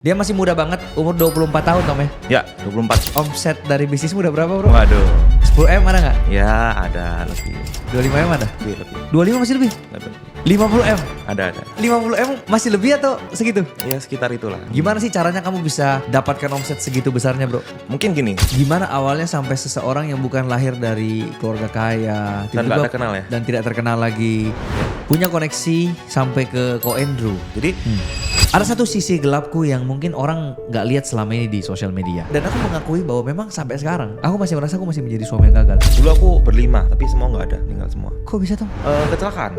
Dia masih muda banget, umur 24 tahun Tom ya? Ya, 24. Omset dari bisnismu udah berapa bro? Waduh. 10M ada gak? Ya, ada lebih. 25M ada? Lebih. 25 masih lebih? Lebih. 50M? Ada. 50M masih lebih atau segitu? Ya, sekitar itulah. Gimana sih caranya kamu bisa dapatkan omset segitu besarnya bro? Mungkin gini. Gimana awalnya sampai seseorang yang bukan lahir dari keluarga kaya Dan tiba-tiba gak terkenal ya? dan tidak terkenal lagi, punya koneksi sampai ke Ko Andrew. Jadi, Ada satu sisi gelapku yang mungkin orang nggak lihat selama ini di sosial media. Dan aku mengakui bahwa memang sampai sekarang aku masih merasa aku masih menjadi suami yang gagal. dulu aku berlima, tapi semua nggak ada, tinggal semua. Kok bisa Tom? Kecelakaan.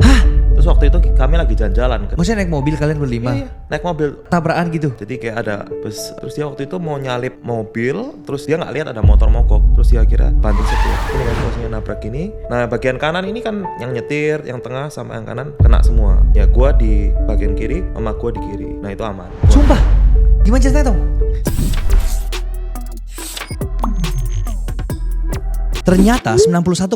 Terus waktu itu kami lagi jalan-jalan. Maksudnya naik mobil kalian berlima? Iya, naik mobil. Tabrakan gitu? Jadi kayak ada bus, terus dia waktu itu mau nyalip mobil, terus dia nggak lihat ada motor mogok, terus dia kira banting setir. Ini kan posisinya nabrak ini. Nah bagian kanan ini kan yang nyetir, yang tengah sama yang kanan kena semua. Ya gua di bagian kiri, sama gua di kiri. Nah itu aman. Sumpah? Gimana ceritanya Tom? Ternyata 91,6%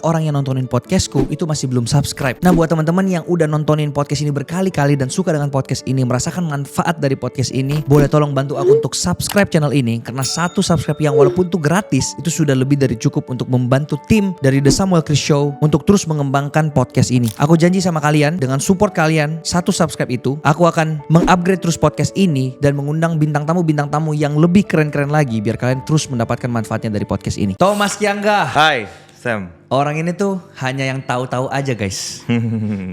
orang yang nontonin podcastku itu masih belum subscribe. Nah buat teman-teman yang udah nontonin podcast ini berkali-kali dan suka dengan podcast ini, merasakan manfaat dari podcast ini, boleh tolong bantu aku untuk subscribe channel ini. Karena satu subscribe yang walaupun itu gratis, itu sudah lebih dari cukup untuk membantu tim dari The Samuel Chris Show untuk terus mengembangkan podcast ini. Aku janji sama kalian, dengan support kalian, satu subscribe itu, aku akan mengupgrade terus podcast ini dan mengundang bintang tamu yang lebih keren-keren lagi biar kalian terus mendapatkan manfaatnya dari podcast ini. Thomas Kiangga. Hai, Sam. Orang ini tuh hanya yang tahu-tahu aja guys.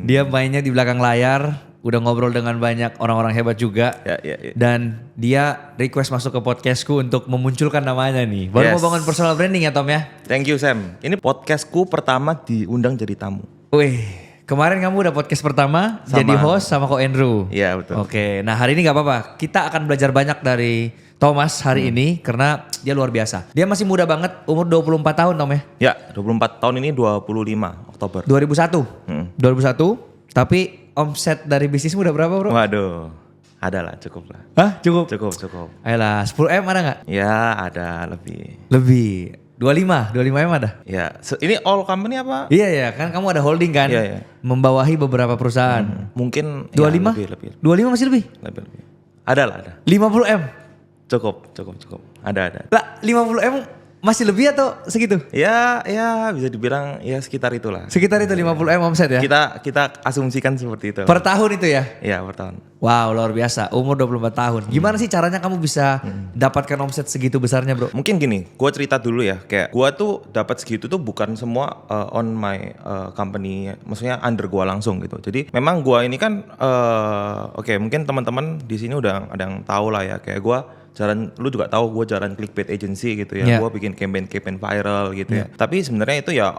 Dia mainnya di belakang layar, udah ngobrol dengan banyak orang-orang hebat juga. Ya. Dan dia request masuk ke podcastku untuk memunculkan namanya nih. Baru mau bangun personal branding ya Tom ya? Thank you Sam. Ini podcastku pertama diundang jadi tamu. Wih, kemarin kamu udah podcast pertama jadi host sama Ko Andrew. Iya betul. Oke, nah hari ini gak apa-apa. Kita akan belajar banyak dari Thomas hari ini karena dia luar biasa. Dia masih muda banget, umur 24 tahun Tom ya? Ya, 24 tahun ini 25 Oktober. 2001. 2001, tapi omset dari bisnismu udah berapa bro? Waduh, ada lah, cukup lah. Hah? Cukup? Cukup. Ayolah, 10M ada gak? Ya, ada lebih. Lebih. 25M ada? Ya, ini all company apa? Iya, kan kamu ada holding kan? Iya. Membawahi beberapa perusahaan. Mungkin 25? Ya, lebih. 25 masih lebih? Lebih. Ada. 50M? Cukup. Ada. Lah, 50M masih lebih atau segitu? Ya, bisa dibilang ya sekitar itulah. Sekitar itu 50M omset ya? Kita asumsikan seperti itu. Per tahun itu ya? Iya, per tahun. Wow, luar biasa. Umur 24 tahun. Gimana sih caranya kamu bisa dapatkan omset segitu besarnya, bro? Mungkin gini, gue cerita dulu ya. Kayak gue tuh dapat segitu tuh bukan semua on my company, maksudnya under gue langsung gitu. Jadi memang gue ini kan, oke, mungkin teman-teman di sini udah ada yang tahu lah ya. Kayak gue lu juga tahu gue jalan clickbait agency gitu ya. Yeah. Gue bikin campaign viral gitu ya. Tapi sebenarnya itu ya,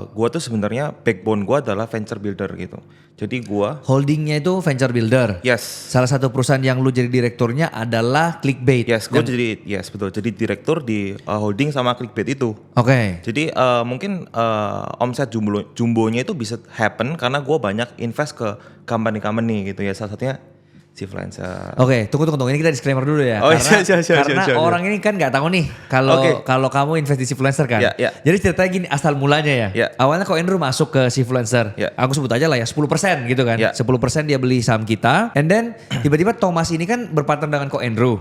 gue tuh sebenarnya backbone gue adalah venture builder gitu. Jadi gue holdingnya itu venture builder. Yes. Salah satu perusahaan yang lu jadi direkturnya adalah Clickbait. Yes, gue betul. Jadi direktur di holding sama Clickbait itu. Oke. Jadi mungkin omset jumbonya itu bisa happen karena gue banyak invest ke company gitu ya. Salah satunya Sifluencer. Oke, tunggu. Ini kita disclaimer dulu ya. Oh, karena orang ini kan nggak tahu nih kalau kamu invest di Sifluencer kan. Yeah. Jadi ceritanya gini, asal mulanya ya. Yeah. Awalnya Ko Andrew masuk ke Sifluencer. Yeah. Aku sebut aja lah ya 10% gitu kan. Yeah. 10% dia beli saham kita. And then tiba-tiba Thomas ini kan berpartner dengan Ko Andrew.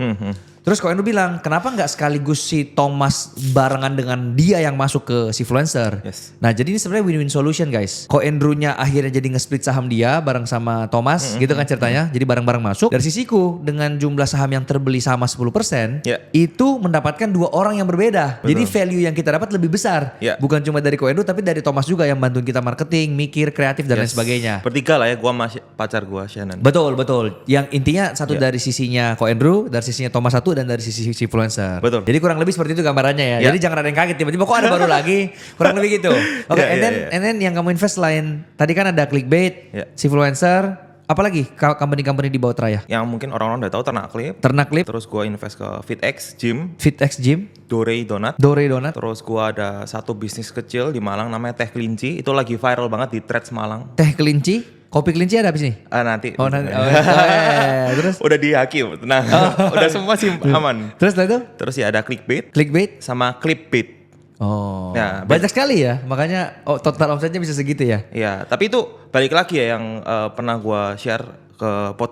Terus Ko Andrew bilang, kenapa nggak sekaligus si Thomas barengan dengan dia yang masuk ke Sifluencer? Yes. Nah jadi ini sebenarnya win-win solution guys. Ko Andrew-nya akhirnya jadi nge-split saham dia bareng sama Thomas gitu kan ceritanya. Jadi bareng-bareng masuk. Dari sisiku dengan jumlah saham yang terbeli sama 10%, itu mendapatkan dua orang yang berbeda. Betul. Jadi value yang kita dapat lebih besar. Bukan cuma dari Ko Andrew tapi dari Thomas juga yang bantuin kita marketing, mikir, kreatif dan lain sebagainya. Bertiga lah ya, gua sama pacar gua Shannon. Betul. Yang intinya satu dari sisinya Ko Andrew, dari sisinya Thomas satu dan dari sisi Sifluencer. Betul. Jadi kurang lebih seperti itu gambarannya ya. Jadi jangan ada yang kaget tiba-tiba kok ada baru lagi. Kurang lebih gitu. Oke, and then yang kamu invest lain tadi kan ada Clickbait, Sifluencer, apalagi company-company di bawah Traya. Yang mungkin orang-orang udah tahu Ternak Clip. Terus gua invest ke FitX Gym, Dore Donat. Terus gua ada satu bisnis kecil di Malang namanya Teh Kelinci. Itu lagi viral banget di Threads Malang. Teh Kelinci. Kopi kelinci ada habis nih? Nanti. Terus? Udah dihakim, tenang. Udah semua sih aman. Terus itu? Terus ya ada Clickbait sama Clipbait. Oh, ya, banyak sekali ya, makanya total omsetnya bisa segitu ya? Iya, tapi itu balik lagi ya yang pernah gua share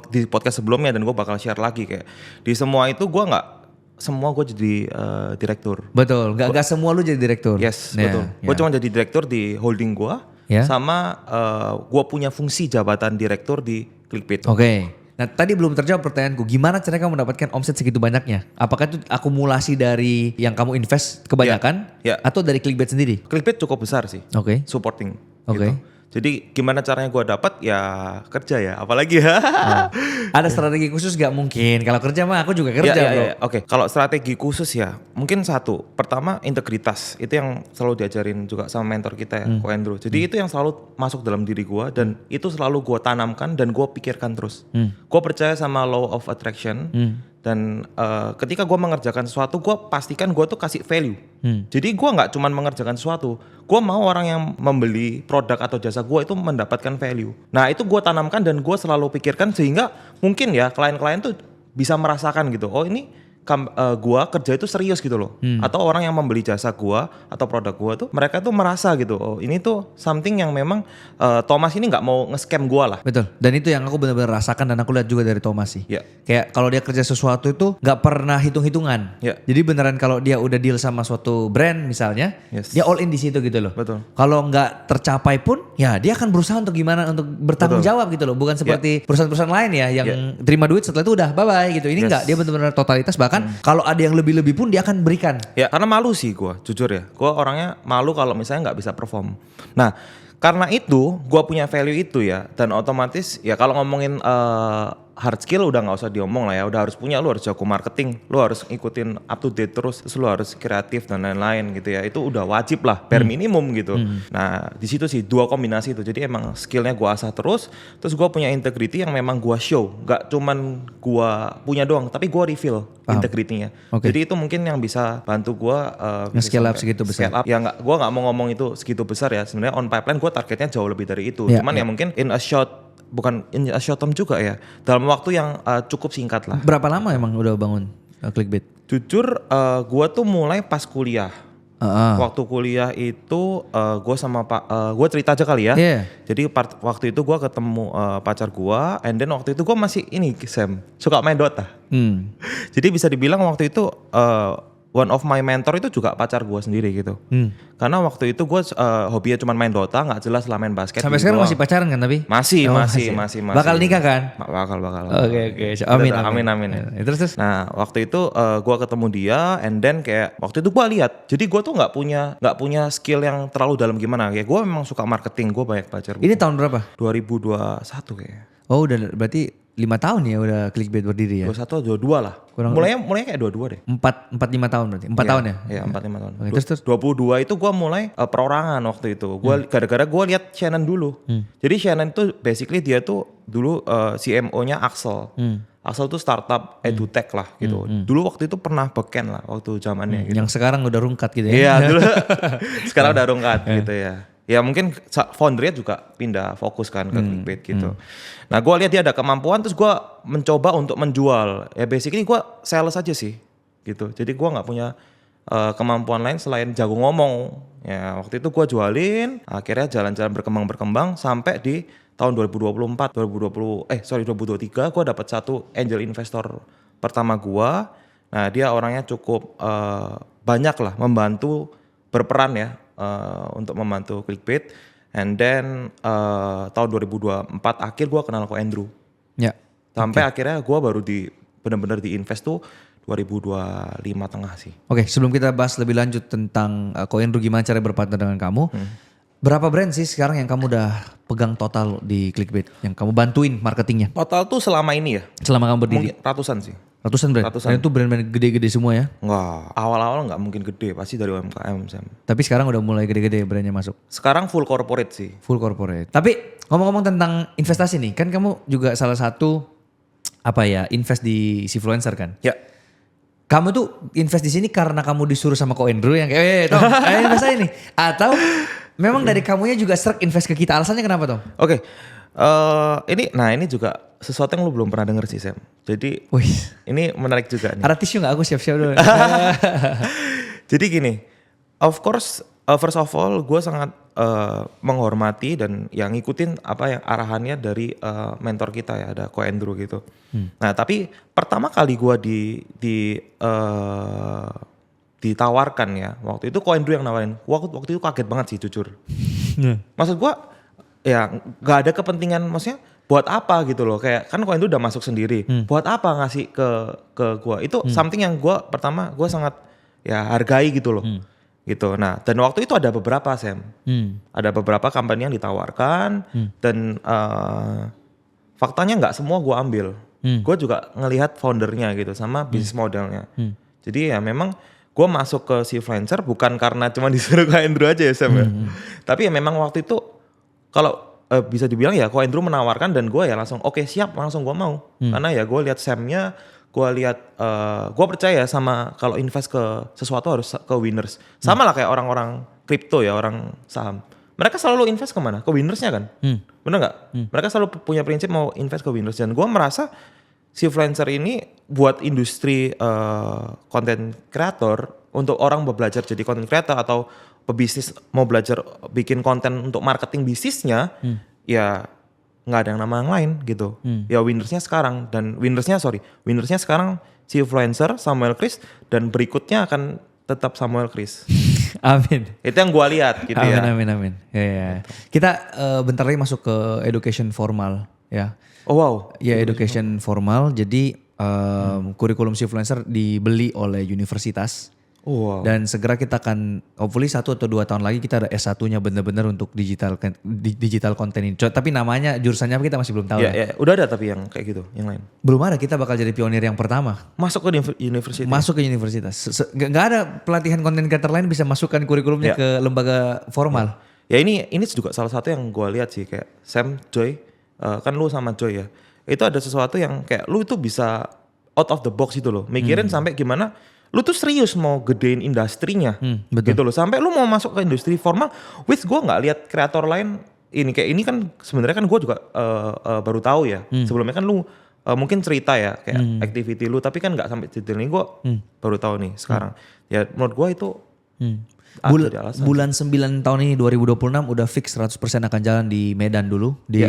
di podcast sebelumnya dan gue bakal share lagi kayak di semua itu gue jadi direktur. Betul, gak semua lu jadi direktur. Yes, Ya, betul. ya. Gue cuma jadi direktur di holding gue, sama gue punya fungsi jabatan direktur di Clickbait. Oke. Nah tadi belum terjawab pertanyaanku, gimana caranya kamu mendapatkan omset segitu banyaknya? Apakah itu akumulasi dari yang kamu invest kebanyakan atau dari Clickbait sendiri? Clickbait cukup besar sih, supporting. Oke. Gitu. Jadi gimana caranya gue dapat ya kerja ya, apalagi ya. Ada strategi khusus gak mungkin? Kalau kerja mah aku juga kerja bro. Oke. Kalau strategi khusus ya, mungkin satu. Pertama integritas, itu yang selalu diajarin juga sama mentor kita ya, Ko Andrew. Jadi itu yang selalu masuk dalam diri gue dan itu selalu gue tanamkan dan gue pikirkan terus. Gue percaya sama law of attraction. Dan ketika gue mengerjakan sesuatu, gue pastikan gue tuh kasih value. Jadi gue nggak cuma mengerjakan sesuatu, gue mau orang yang membeli produk atau jasa gue itu mendapatkan value. Nah itu gue tanamkan dan gue selalu pikirkan sehingga mungkin ya klien-klien tuh bisa merasakan gitu. Oh ini gua kerja itu serius gitu loh. Atau orang yang membeli jasa gua atau produk gua tuh mereka tuh merasa gitu. Oh ini tuh something yang memang Thomas ini nggak mau nge-scam gua lah. Betul. Dan itu yang aku benar-benar rasakan dan aku lihat juga dari Thomas sih. Yeah. Kayak kalau dia kerja sesuatu itu nggak pernah hitung-hitungan. Yeah. Jadi beneran kalau dia udah deal sama suatu brand misalnya, dia all in di situ gitu loh. Betul. Kalau nggak tercapai pun, ya dia akan berusaha untuk gimana untuk bertanggung jawab gitu loh. Bukan seperti perusahaan-perusahaan lain ya yang terima duit setelah itu udah bye-bye gitu. Ini nggak, dia benar-benar totalitas bahkan kalau ada yang lebih-lebih pun dia akan berikan. Ya karena malu sih gue, jujur ya. Gue orangnya malu kalau misalnya nggak bisa perform. Nah karena itu gue punya value itu ya. Dan otomatis ya kalau ngomongin hard skill udah nggak usah diomong lah ya. Udah harus punya, lu harus jago marketing. Lu harus ngikutin up to date terus lu harus kreatif dan lain-lain gitu ya. Itu udah wajib lah, bare minimum gitu. Nah di situ sih dua kombinasi itu. Jadi emang skillnya gue asah terus. Terus gue punya integrity yang memang gue show. Gak cuman gue punya doang, tapi gue reveal integrity-nya. Jadi itu mungkin yang bisa bantu gue scale up segitu besar. Scale up. Ya gue nggak mau ngomong itu segitu besar ya. Sebenarnya on pipeline gue targetnya jauh lebih dari itu. Cuman ya mungkin in a short term juga ya. Dalam waktu yang cukup singkat lah. Berapa lama emang udah bangun Clickbait? Jujur gue tuh mulai pas kuliah. Waktu kuliah itu gue sama gue cerita aja kali ya. Jadi waktu itu gue ketemu pacar gue, and then waktu itu gue masih Sam suka main Dota. Jadi bisa dibilang waktu itu one of my mentor itu juga pacar gue sendiri gitu. Karena waktu itu gue hobinya cuma main Dota, nggak jelas lah main basket. Sampai sekarang masih pacaran kan tapi? Masih. Bakal nikah kan? Bakal. Oke. Amin. Terus. Nah waktu itu gue ketemu dia, and then kayak waktu itu gue lihat. Jadi gue tuh nggak punya skill yang terlalu dalam gimana. Kayak gue memang suka marketing, gue banyak belajar. Ini tahun berapa? 2021 kayaknya. Oh udah berarti 5 tahun ya udah Clickbait berdiri ya? 21 atau 22 lah. Mulainya kayak 22 deh. 4-5 tahun berarti? 4 tahun ya? Iya 4-5 tahun. Terus 22 itu gue mulai perorangan waktu itu. Gara-gara gue lihat Shannon dulu. Jadi Shannon itu basically dia tuh dulu CMO-nya Axel. Axel tuh startup edutech lah gitu. Dulu waktu itu pernah beken lah waktu zamannya gitu. Yang sekarang udah rungkat gitu ya? Iya dulu. Sekarang udah rungkat gitu ya. Ya mungkin foundernya juga pindah fokus kan ke Clickbait gitu. Nah gue lihat dia ada kemampuan, terus gue mencoba untuk menjual. Ya basically gue sales aja sih gitu. Jadi gue nggak punya kemampuan lain selain jago ngomong. Ya waktu itu gue jualin, akhirnya jalan-jalan berkembang sampai di tahun 2023 gue dapat satu angel investor pertama gue. Nah dia orangnya cukup banyak lah membantu, berperan ya. Untuk membantu Clickbait, and then tahun 2024 akhir gue kenal Ko Andrew. Sampai akhirnya gue baru benar-benar di invest tuh 2025 tengah sih. Oke, sebelum kita bahas lebih lanjut tentang Ko Andrew gimana cara berpartner dengan kamu, berapa brand sih sekarang yang kamu udah pegang total di Clickbait, yang kamu bantuin marketingnya? Total tuh selama ini ya? Selama kamu berdiri? Mungkin ratusan sih. Ratusan brand? Dan itu brand-brand gede-gede semua ya? Enggak, awal-awal nggak mungkin gede, pasti dari UMKM Sam. Tapi sekarang udah mulai gede-gede brandnya masuk? Sekarang full corporate sih. Full corporate. Tapi ngomong-ngomong tentang investasi nih, kan kamu juga salah satu invest di Sifluencer kan? Ya. Kamu tuh invest di sini karena kamu disuruh sama Ko Andrew yang kayak, Tom, ayo invest aja nih. Atau memang dari kamunya juga serak invest ke kita, alasannya kenapa Tom? Oke. Ini juga sesuatu yang lu belum pernah denger sih Sam. Jadi ini menarik juga nih. Ada tisu gak? Aku siap-siap dulu. Jadi gini, of course first of all gue sangat menghormati dan yang ngikutin apa yang arahannya dari mentor kita ya, ada Ko Andrew gitu. Nah tapi pertama kali gue ditawarkan ya, waktu itu Ko Andrew yang nawarin. Waktu itu kaget banget sih jujur. Maksud gue ya nggak ada kepentingan, maksudnya buat apa gitu loh, kayak kan Ko Andrew udah masuk sendiri, buat apa ngasih ke gue, itu something yang gue pertama gue sangat ya hargai gitu loh. Gitu. Nah, dan waktu itu ada beberapa ada beberapa company yang ditawarkan dan faktanya nggak semua gue ambil. Gue juga ngelihat foundernya gitu sama bisnis modelnya. Jadi ya memang gue masuk ke Sifluencer bukan karena cuma disuruh Ko Andrew aja ya Sam ya. Tapi ya memang waktu itu kalau bisa dibilang ya Ko Andrew menawarkan dan gue ya langsung oke, siap, langsung gue mau. Karena ya gue lihat Samnya, gue lihat, gue percaya sama kalau invest ke sesuatu harus ke winners. Sama lah kayak orang-orang kripto ya, orang saham. Mereka selalu invest kemana? Ke winnersnya kan? Bener gak? Mereka selalu punya prinsip mau invest ke winners. Dan gue merasa Sifluencer ini buat industri content creator, untuk orang mau belajar jadi content creator atau pebisnis mau belajar bikin konten untuk marketing bisnisnya, ya nggak ada yang nama yang lain gitu. Ya winnersnya sekarang, dan winnersnya sekarang Sifluencer, Samuel Chris, dan berikutnya akan tetap Samuel Chris. Amin. Itu yang gue lihat gitu ya. Amin. Ya. Kita bentar lagi masuk ke education formal ya. Oh wow. Ya education formal, jadi kurikulum Sifluencer dibeli oleh universitas. Oh, wow. Dan segera kita akan hopefully 1 atau 2 tahun lagi kita ada S1-nya bener-bener untuk digital content ini. Tapi namanya, jurusannya apa kita masih belum tahu ya. Udah ada tapi yang kayak gitu, yang lain. Belum ada, kita bakal jadi pionir yang pertama. Masuk ke universitas. Masuk ke universitas. Gak ada pelatihan content creator lain bisa masukkan kurikulumnya ke lembaga formal. Ya ini juga salah satu yang gue lihat sih, kayak Sam, Joy, kan lu sama Joy ya. Itu ada sesuatu yang kayak lu itu bisa out of the box itu loh. Mikirin sampai gimana lu tuh serius mau gedein industrinya, gitu loh. Sampai lu mau masuk ke industri formal, which gue nggak lihat kreator lain ini kayak ini kan sebenarnya kan gue juga baru tahu ya. Sebelumnya kan lu mungkin cerita ya kayak activity lu, tapi kan nggak sampai detail ini, gue baru tahu nih sekarang. Ya menurut gue itu bulan 9 tahun ini 2026 udah fix 100% akan jalan di Medan dulu di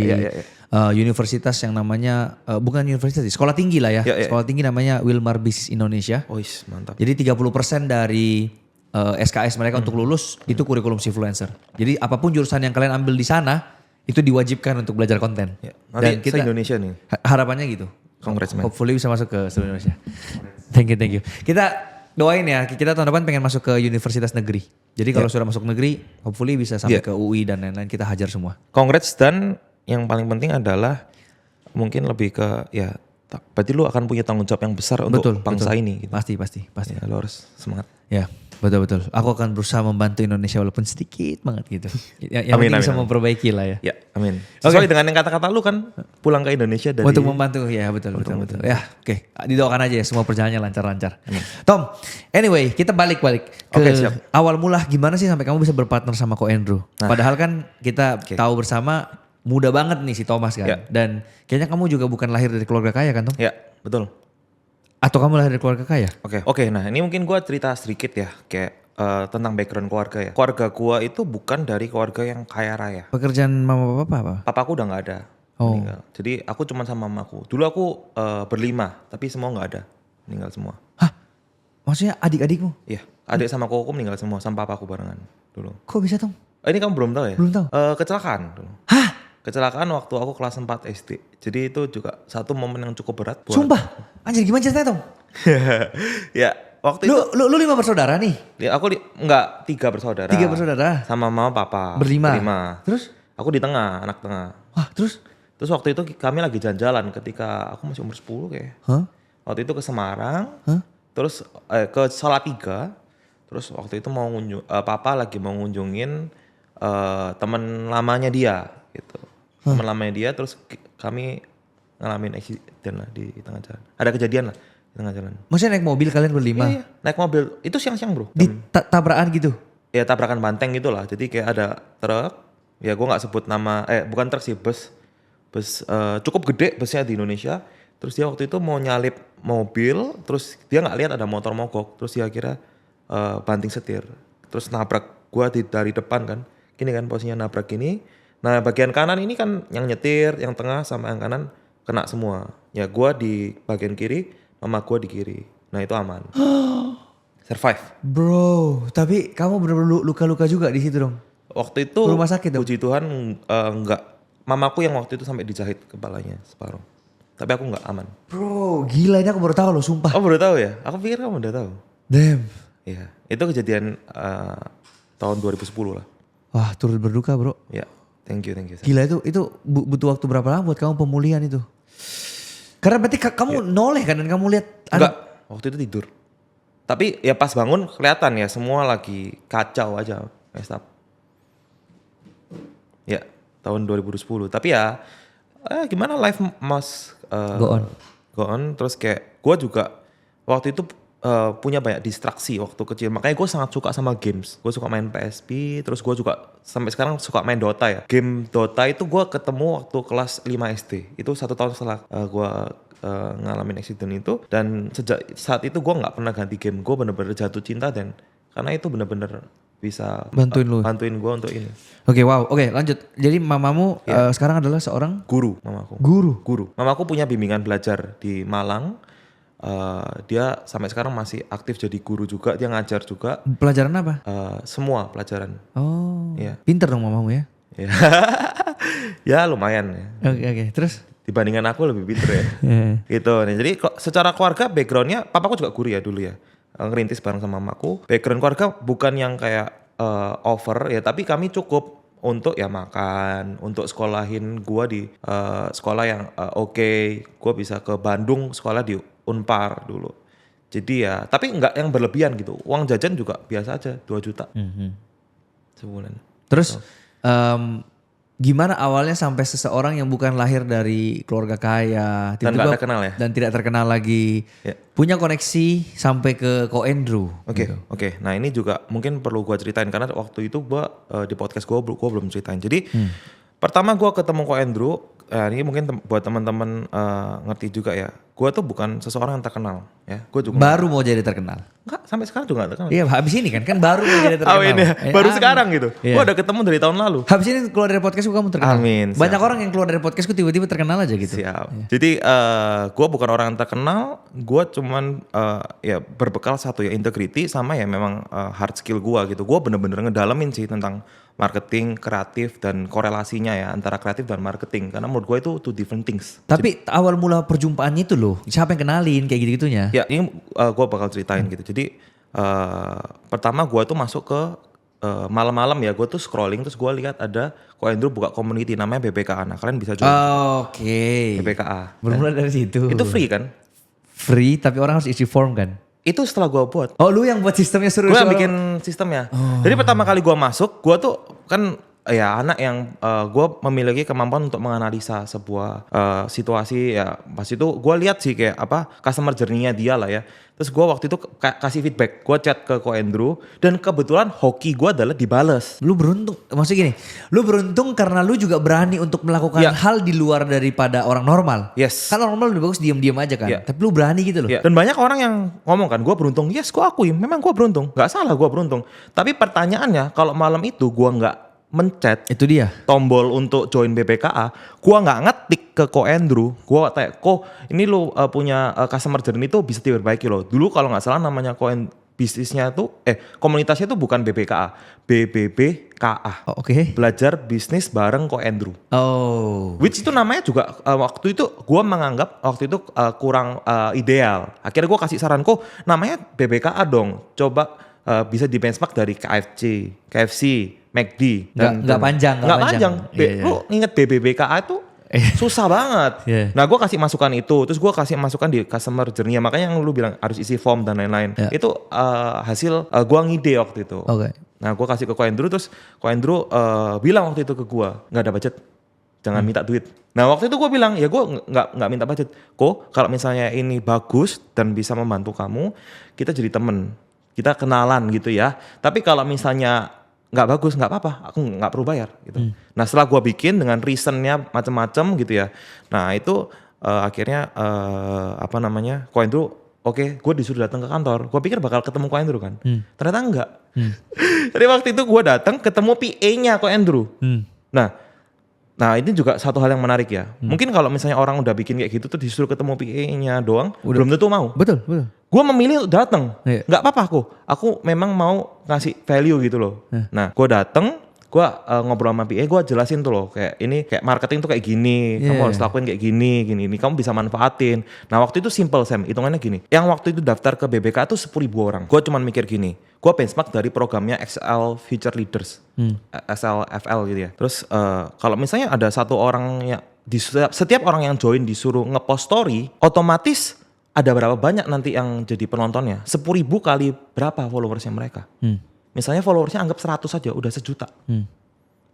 universitas yang namanya bukan universitas, sekolah tinggi lah ya. Sekolah tinggi namanya Wilmar Business Indonesia. Oh mantap. Jadi 30% dari SKS mereka untuk lulus itu kurikulum Sifluencer. Jadi apapun jurusan yang kalian ambil di sana itu diwajibkan untuk belajar konten. Dan kita Indonesia nih. Harapannya gitu. Congrats man. Hopefully bisa masuk ke seluruh Indonesia. Thank you. Kita doain ya, kita tahun depan pengen masuk ke universitas negeri. Jadi kalau sudah masuk negeri, hopefully bisa sampai ke UI dan lain-lain, kita hajar semua. Congrats, dan yang paling penting adalah mungkin lebih ke ya, berarti lu akan punya tanggung jawab yang besar untuk bangsa ini. Gitu. Pasti. Ya, lu harus semangat. Ya, betul. Aku akan berusaha membantu Indonesia walaupun sedikit banget gitu. Yang penting bisa memperbaiki lah ya. Ya, amin. Sesuai dengan yang kata-kata lu kan, pulang ke Indonesia dari untuk membantu, ya betul. Ya, oke. Didoakan aja ya semua perjalanannya lancar-lancar. Tom, anyway, kita balik ke awal mula gimana sih sampai kamu bisa berpartner sama Ko Andrew. Padahal kan kita tahu bersama muda banget nih si Thomas kan. Dan kayaknya kamu juga bukan lahir dari keluarga kaya kan Tom? Ya, betul. Atau kamu lahir dari keluarga kaya? Oke. Nah ini mungkin gue cerita sedikit ya, kayak tentang background keluarga ya. Keluarga gue itu bukan dari keluarga yang kaya raya. Pekerjaan mama papa apa? Papaku udah nggak ada, meninggal. Jadi aku cuma sama mamaku. Dulu aku berlima, tapi semua nggak ada, meninggal semua. Hah? Maksudnya adik-adikmu? Iya, adik sama kokoku meninggal semua, sama papaku barengan dulu. Kok bisa Tom? Ini kamu belum tahu ya? Belum tahu. Kecelakaan dulu. Hah? Kecelakaan waktu aku kelas 4 SD. Jadi itu juga satu momen yang cukup berat. Sumpah? Anjir gimana ceritanya Tom? Ya waktu itu. Lu 5 bersaudara nih? Ya aku enggak, 3 bersaudara. 3 bersaudara? Sama mama papa. Berlima? Terus? Aku di tengah, anak tengah. Wah terus? Terus waktu itu kami lagi jalan-jalan ketika aku masih umur 10 kayaknya. Waktu itu ke Semarang. Terus ke Salatiga. Terus waktu itu mau papa lagi mau ngunjungin teman lamanya dia gitu. Teman lamanya dia, terus kami ngalamin accident lah di tengah jalan. Ada kejadian lah di tengah jalan. Maksudnya naik mobil kalian berlima? Iya, naik mobil. Itu siang-siang bro. Di tabrakan gitu? Ya tabrakan banteng gitu lah. Jadi kayak ada truk. Ya gue gak sebut nama, bukan truk sih, bus cukup gede busnya di Indonesia. Terus dia waktu itu mau nyalip mobil, terus dia gak lihat ada motor mogok. Terus dia kira banting setir. Terus nabrak gue dari depan kan. gini kan posisinya nabrak gini. Nah bagian kanan ini kan yang nyetir, yang tengah sama yang kanan kena semua. Ya gue di bagian kiri, mama gue di kiri. Nah itu aman. Survive. Bro, tapi kamu bener-bener luka-luka juga di situ dong? Waktu itu Rumah sakit dong? puji Tuhan enggak. Mamaku yang waktu itu sampai dijahit kepalanya separuh. Tapi aku enggak aman. Bro, gila ini aku baru tahu loh, sumpah. Oh baru tahu ya? Aku pikir kamu udah tahu. Damn. Iya, itu kejadian tahun 2010 lah. Wah, turut berduka bro. Ya, thank you. Gila itu butuh waktu berapa lama buat kamu pemulihan itu? Karena berarti kamu noleh kan dan kamu lihat Enggak, waktu itu tidur. Tapi ya pas bangun kelihatan ya semua lagi kacau aja, messed up. Ya, tahun 2010. Tapi ya gimana life must go on. Terus kayak gue juga waktu itu punya banyak distraksi waktu kecil. Makanya gue sangat suka sama games. Gue suka main PSP, terus gue juga sampai sekarang suka main Dota ya. Game Dota itu gue ketemu waktu kelas 5 SD. Itu 1 tahun setelah gue ngalamin accident itu. Dan sejak saat itu gue gak pernah ganti game. Gue bener-bener jatuh cinta dan karena itu bener-bener bisa bantuin gue untuk ini. Oke, wow. Oke, lanjut. Jadi mamamu sekarang adalah seorang Guru mamaku. Guru. Mamaku punya bimbingan belajar di Malang. Dia sampai sekarang masih aktif jadi guru juga, dia ngajar juga. Pelajaran apa? Semua pelajaran. Oh, Iya. pinter dong mamamu ya? Ya, ya lumayan ya. Oke. Terus? Dibandingkan aku lebih pinter ya. Gitu. Nah, jadi secara keluarga backgroundnya, papaku juga guru ya dulu ya. Ngerintis bareng sama mamaku. Background keluarga bukan yang kayak over ya, tapi kami cukup untuk ya makan, untuk sekolahin gua di sekolah yang oke. Gua bisa ke Bandung sekolah di Unpar dulu. Jadi ya, tapi enggak yang berlebihan gitu. Uang jajan juga biasa aja, 2 juta sebulan. Terus gimana awalnya sampai seseorang yang bukan lahir dari keluarga kaya Dan nggak terkenal ya? dan tidak terkenal lagi punya koneksi sampai ke Ko Andrew? Oke. Nah ini juga mungkin perlu gua ceritain karena waktu itu gua di podcast gua belum ceritain. Jadi pertama gua ketemu Ko Andrew. Ini mungkin buat teman-teman ngerti juga ya. Gue tuh bukan seseorang yang terkenal ya. Gue juga baru mau jadi terkenal. Enggak, sampai sekarang juga gak terkenal. Iya, habis ini kan baru mau jadi terkenal. Ini baru sekarang gitu. Gue udah ketemu dari tahun lalu. Habis ini keluar dari podcastku kamu terkenal. Amin. Banyak orang yang keluar dari podcastku tiba-tiba terkenal aja gitu. Siap. Jadi gue bukan orang yang terkenal. Gue cuman ya berbekal satu ya integrity sama ya memang hard skill gue gitu. Gue bener-bener ngedalamin sih tentang marketing, kreatif dan korelasinya ya antara kreatif dan marketing. Karena menurut gue itu two different things. Tapi awal mula perjumpaannya itu loh, siapa yang kenalin kayak gitu-gitunya? Ya ini gue bakal ceritain gitu. Jadi pertama gue tuh masuk ke malam-malam ya, gue tuh scrolling terus gue lihat ada Ko Andrew buka community namanya BBKA. Nah kalian bisa join. Oke. BBKA. Bermula dari situ. Itu free kan? Free tapi orang harus isi form kan? Itu setelah gue buat. Oh lu yang buat sistemnya seru. Gue yang bikin sistemnya. Jadi pertama kali gue masuk, gue tuh kan ya anak yang gue memiliki kemampuan untuk menganalisa sebuah situasi ya. Pas itu gue lihat sih kayak apa customer journey-nya dia lah ya. Terus gue waktu itu kasih feedback, gue chat ke Ko Andrew dan kebetulan hoki gue adalah dibales. Lu beruntung, maksudnya gini, lu beruntung karena lu juga berani untuk melakukan hal di luar daripada orang normal. Yes. Kan orang normal lebih bagus diem-diem aja kan, tapi lu berani gitu loh. Dan banyak orang yang ngomong kan, gue beruntung. Yes, gue akui, memang gue beruntung. Gak salah gue beruntung. Tapi pertanyaannya, kalau malam itu gue gak mencet itu dia tombol untuk join BBKA, gua nggak ngetik ke Ko Andrew, gua tanya, Ko ini lu punya customer journey itu bisa diperbaiki loh. Dulu kalau nggak salah namanya bisnisnya tuh komunitasnya tuh bukan BBKA, BBBKA. Oke. Belajar bisnis bareng Ko Andrew. Oh. Which itu namanya juga waktu itu gua menganggap waktu itu kurang ideal. Akhirnya gua kasih saran, Ko namanya BBKA dong. Coba bisa di benchmark dari KFC, McD. Nggak panjang. Lu inget BBBKA itu susah banget. Nah gue kasih masukan itu, terus gue kasih masukan di customer journey. Makanya yang lu bilang harus isi form dan lain-lain. Itu hasil gue ngide waktu itu. Nah gue kasih ke Ko Andrew, terus Ko Andrew bilang waktu itu ke gue, nggak ada budget, jangan minta duit. Nah waktu itu gue bilang, ya gue nggak minta budget. Ko kalau misalnya ini bagus dan bisa membantu kamu, kita jadi temen, kita kenalan gitu ya. Tapi kalau misalnya nggak bagus, nggak apa-apa, aku nggak perlu bayar gitu. Nah setelah gue bikin dengan reasonnya macam-macam gitu ya, nah itu akhirnya Ko Andrew oke, gue disuruh datang ke kantor. Gue pikir bakal ketemu Ko Andrew kan. Ternyata enggak. Jadi waktu itu gue datang ketemu PA-nya Ko Andrew. Nah ini juga satu hal yang menarik ya. Mungkin kalau misalnya orang udah bikin kayak gitu tuh disuruh ketemu PA-nya doang, belum tentu mau. Betul. Gue memilih untuk datang. Iya. Nggak apa-apa aku memang mau ngasih value gitu loh. Nah gue datang, gue ngobrol sama PA, gue jelasin tuh loh kayak ini kayak marketing tuh kayak gini, kamu harus lakuin kayak gini, ini kamu bisa manfaatin. Nah waktu itu simple Sam, hitungannya gini, yang waktu itu daftar ke BBK tuh 10.000 orang. Gue cuman mikir gini, gue benchmark dari programnya XL Future Leaders, SLFL gitu ya. Terus kalau misalnya ada satu orang yang setiap orang yang join disuruh ngepost story, otomatis ada berapa banyak nanti yang jadi penontonnya? 10.000 kali berapa followersnya mereka? Misalnya followersnya anggap 100 aja udah 1 juta.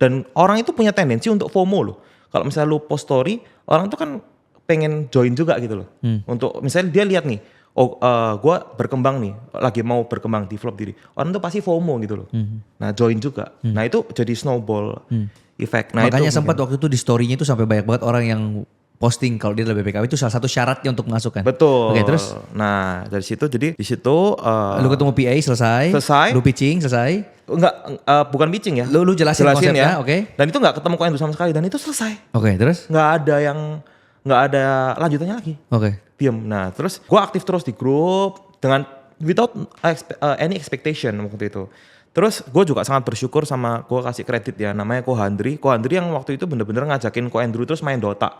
Dan orang itu punya tendensi untuk FOMO loh. Kalau misalnya lu post story, orang itu kan pengen join juga gitu loh. Untuk misalnya dia lihat nih, gue berkembang nih, lagi mau berkembang, develop diri. Orang itu pasti FOMO gitu loh. Nah join juga. Nah itu jadi snowball effect. Nah, Makanya itu sempat waktu itu di story-nya itu sampai banyak banget orang yang posting kalau dia adalah BPKB itu salah satu syaratnya untuk masuk kan. Betul. Oke, terus? Nah dari situ jadi di situ Lu ketemu PA selesai. Lu pitching selesai. Enggak, bukan pitching ya. Lu jelasin konsepnya, oke. Dan itu enggak ketemu Ko Andrew sama sekali dan itu selesai. Oke, terus? Enggak ada lanjutannya lagi. Oke. Diem. Nah terus gue aktif terus di grup dengan without any expectation waktu itu. Terus gue juga sangat bersyukur sama, gue kasih kredit ya, namanya Ko Handri yang waktu itu bener-bener ngajakin Ko Andrew terus main Dota.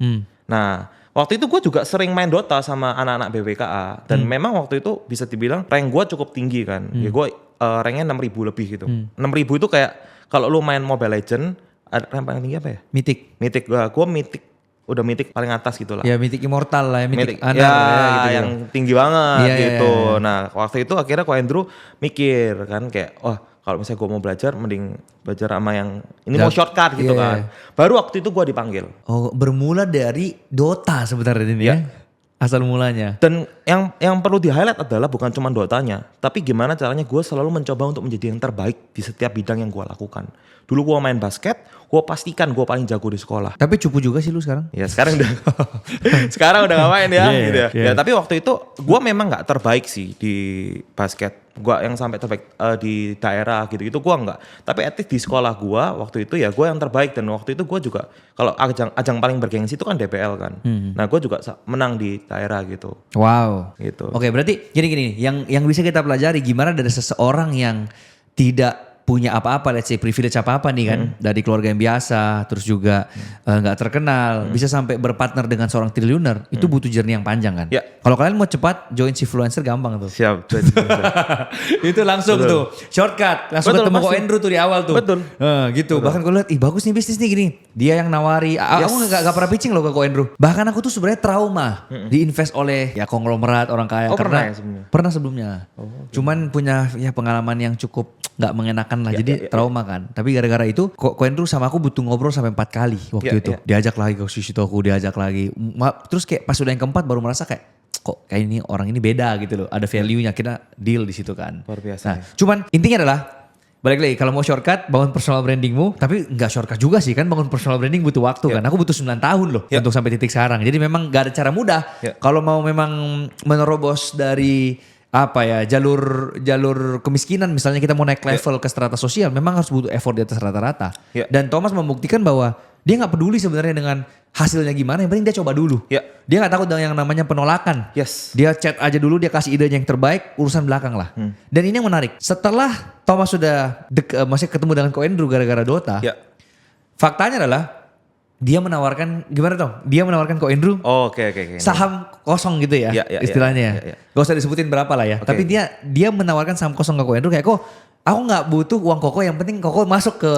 Nah waktu itu gue juga sering main Dota sama anak-anak BBKA dan memang waktu itu bisa dibilang rank gue cukup tinggi kan. Ya gue ranknya 6.000 lebih gitu. 6.000 itu kayak kalau lu main Mobile Legend, rank paling tinggi apa ya? Mythic. Gue Mythic. Udah Mythic paling atas gitu lah. Ya Mythic Immortal lah, Mythic Honor ya, gitu yang tinggi banget gitu. Ya. Nah waktu itu akhirnya Ko Andrew mikir kan kayak, kalau misalnya gue mau belajar mending belajar sama yang ini mau shortcut gitu kan. Baru waktu itu gue dipanggil. Oh, bermula dari Dota sebenarnya ini ya. Asal mulanya. Dan yang perlu di-highlight adalah bukan cuma Dotanya, tapi gimana caranya gue selalu mencoba untuk menjadi yang terbaik di setiap bidang yang gue lakukan. Dulu gue main basket, gue pastikan gue paling jago di sekolah. Tapi cupu juga sih lu sekarang. Ya sekarang udah gak main ya. Gitu ya. Ya tapi waktu itu gue memang gak terbaik sih di basket. Gue yang sampai terbaik di daerah gitu-gitu gue enggak. Tapi at least di sekolah gue waktu itu ya gue yang terbaik. Dan waktu itu gue juga kalau ajang paling bergengsi itu kan DPL kan. Nah gue juga menang di daerah gitu. Wow. Gitu. Oke, berarti gini yang bisa kita pelajari gimana dari seseorang yang tidak punya apa-apa, let's say privilege apa-apa nih kan, dari keluarga yang biasa, terus juga nggak terkenal, bisa sampai berpartner dengan seorang triliuner, itu butuh journey yang panjang kan. Ya. Kalau kalian mau cepat join Sifluencer gampang tuh. Siap. Itu langsung tuh shortcut, langsung ketemu Ko Andrew tuh di awal tuh. Betul. Gitu. Bahkan gue lihat, bagus nih bisnis nih gini. Dia yang nawari. Aku nggak pernah pitching loh ke Ko Andrew. Bahkan aku tuh sebenarnya trauma diinvest oleh ya konglomerat orang kaya. Karena pernah sebelumnya. Cuman punya ya pengalaman yang cukup nggak mengenakan lah, jadi trauma kan. Tapi gara-gara itu Ko Andrew sama aku butuh ngobrol sampai 4 kali waktu itu. Diajak lagi ke Shishitoku, diajak lagi. Terus kayak pas udah yang keempat baru merasa kayak kok kayak ini orang ini beda gitu loh. Ada value-nya, kita deal di situ kan. Luar biasa. Nah, cuman intinya adalah balik lagi kalau mau shortcut bangun personal brandingmu, tapi nggak shortcut juga sih kan, bangun personal branding butuh waktu kan. Aku butuh 9 tahun loh untuk sampai titik sekarang. Jadi memang gak ada cara mudah. Kalau mau memang menerobos dari apa ya jalur kemiskinan, misalnya kita mau naik level ke strata sosial, memang harus butuh effort di atas rata-rata. Dan Thomas membuktikan bahwa dia nggak peduli sebenarnya dengan hasilnya gimana, yang penting dia coba dulu. Dia nggak takut dengan yang namanya penolakan. Dia chat aja dulu, dia kasih idenya yang terbaik, urusan belakang lah. Dan ini yang menarik, setelah Thomas sudah masih ketemu dengan Ko Andrew gara-gara Dota, faktanya adalah dia menawarkan, gimana dong? Dia menawarkan Ko Andrew saham kosong gitu ya, istilahnya. Gak usah disebutin berapa lah ya. Tapi dia menawarkan saham kosong ke Ko Andrew kayak, kok aku gak butuh uang Koko, yang penting Koko masuk ke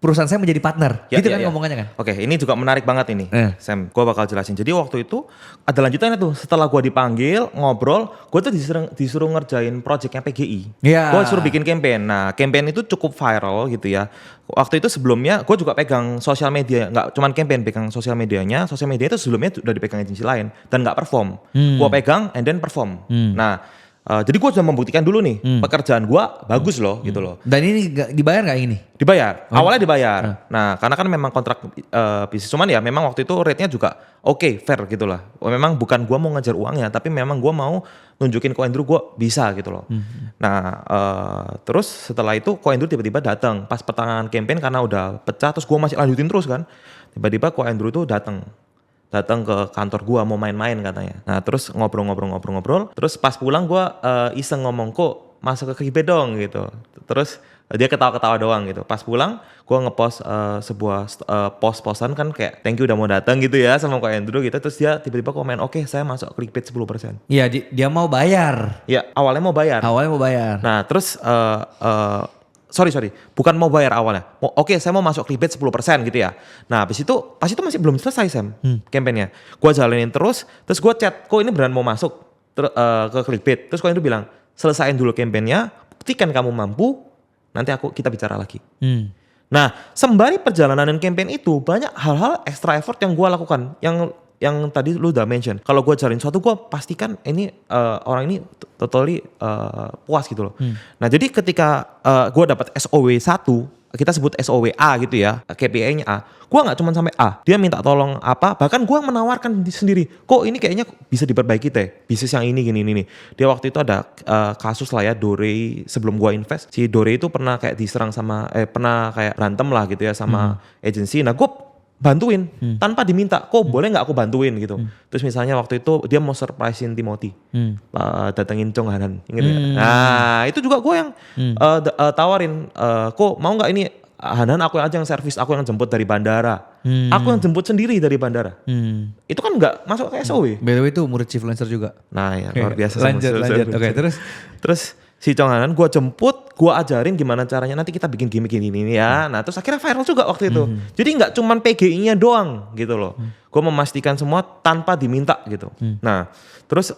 perusahaan saya menjadi partner. Gitu kan ngomongannya kan. Ini juga menarik banget ini. Sam, gue bakal jelasin. Jadi waktu itu ada lanjutannya tuh. Setelah gue dipanggil, ngobrol, gue tuh disuruh ngerjain projectnya PGI. Gue disuruh bikin campaign. Nah campaign itu cukup viral gitu ya. Waktu itu sebelumnya gue juga pegang sosial media. Gak cuman campaign, pegang sosial medianya. Sosial media itu sebelumnya udah dipegang agensi lain. Dan gak perform. Gue pegang and then perform. Nah jadi gue sudah membuktikan dulu nih pekerjaan gue bagus loh gitu loh. Dan ini dibayar gak ini? Dibayar, awalnya dibayar. Nah karena kan memang kontrak bisnis, cuman ya memang waktu itu rate-nya juga oke, fair gitu lah. Memang bukan gue mau ngejar uangnya, tapi memang gue mau nunjukin ke Andrew gue bisa gitu loh. Nah terus setelah itu Ko Andrew tiba-tiba datang pas pertengahan campaign karena udah pecah, terus gue masih lanjutin terus kan. Tiba-tiba Ko Andrew tuh datang ke kantor gue mau main-main katanya. Nah terus ngobrol, terus pas pulang gue iseng ngomong, kok masuk ke Clickbait dong gitu. Terus dia ketawa-ketawa doang gitu. Pas pulang gue ngepost sebuah post-postan kan kayak thank you udah mau datang gitu ya sama Ko Andrew gitu. Terus dia tiba-tiba komen, oke saya masuk Clickbait 10%. Iya, dia mau bayar. Ya awalnya mau bayar. Nah terus sorry bukan mau bayar awalnya. Oke saya mau masuk Clickbait 10% gitu ya. Nah pas itu masih belum selesai Sam campaignnya. Gue jalanin terus gue chat, kok ini beneran mau masuk ke Clickbait. Terus Ko Andrew bilang, selesain dulu campaignnya, buktikan kamu mampu, nanti kita bicara lagi. Nah sembari perjalanan dan campaign itu banyak hal-hal extra effort yang gue lakukan. Yang tadi lu udah mention, kalau gue jalanin suatu gue pastikan ini orang ini totally puas gitu loh. Nah jadi ketika gue dapat SOW 1, kita sebut SOW A gitu ya, KPI-nya A, gue nggak cuma sampai A, dia minta tolong apa, bahkan gue menawarkan sendiri, kok ini kayaknya bisa diperbaiki teh, bisnis yang ini gini. Dia waktu itu ada kasus lah ya, Dore sebelum gue invest, si Dore itu pernah kayak diserang pernah kayak berantem lah gitu ya sama agensi. Nah gue bantuin tanpa diminta, kok boleh nggak aku bantuin gitu. Terus misalnya waktu itu dia mau surprisein Timothy, datengin Chong Hanan, inget gak? Nah itu juga gue yang tawarin, kok mau nggak ini Hanan aku aja yang servis, aku yang jemput dari bandara, aku yang jemput sendiri dari bandara. Itu kan nggak masuk ke SOW. By the way itu murid chief lancer juga. Nah ya luar biasa. Lanjut. Oke, terus si Chong Hanan gue jemput, gue ajarin gimana caranya nanti kita bikin gimmick ini ya. Nah terus akhirnya viral juga waktu itu. Jadi nggak cuman PGI-nya doang gitu loh. Gue memastikan semua tanpa diminta gitu. Nah terus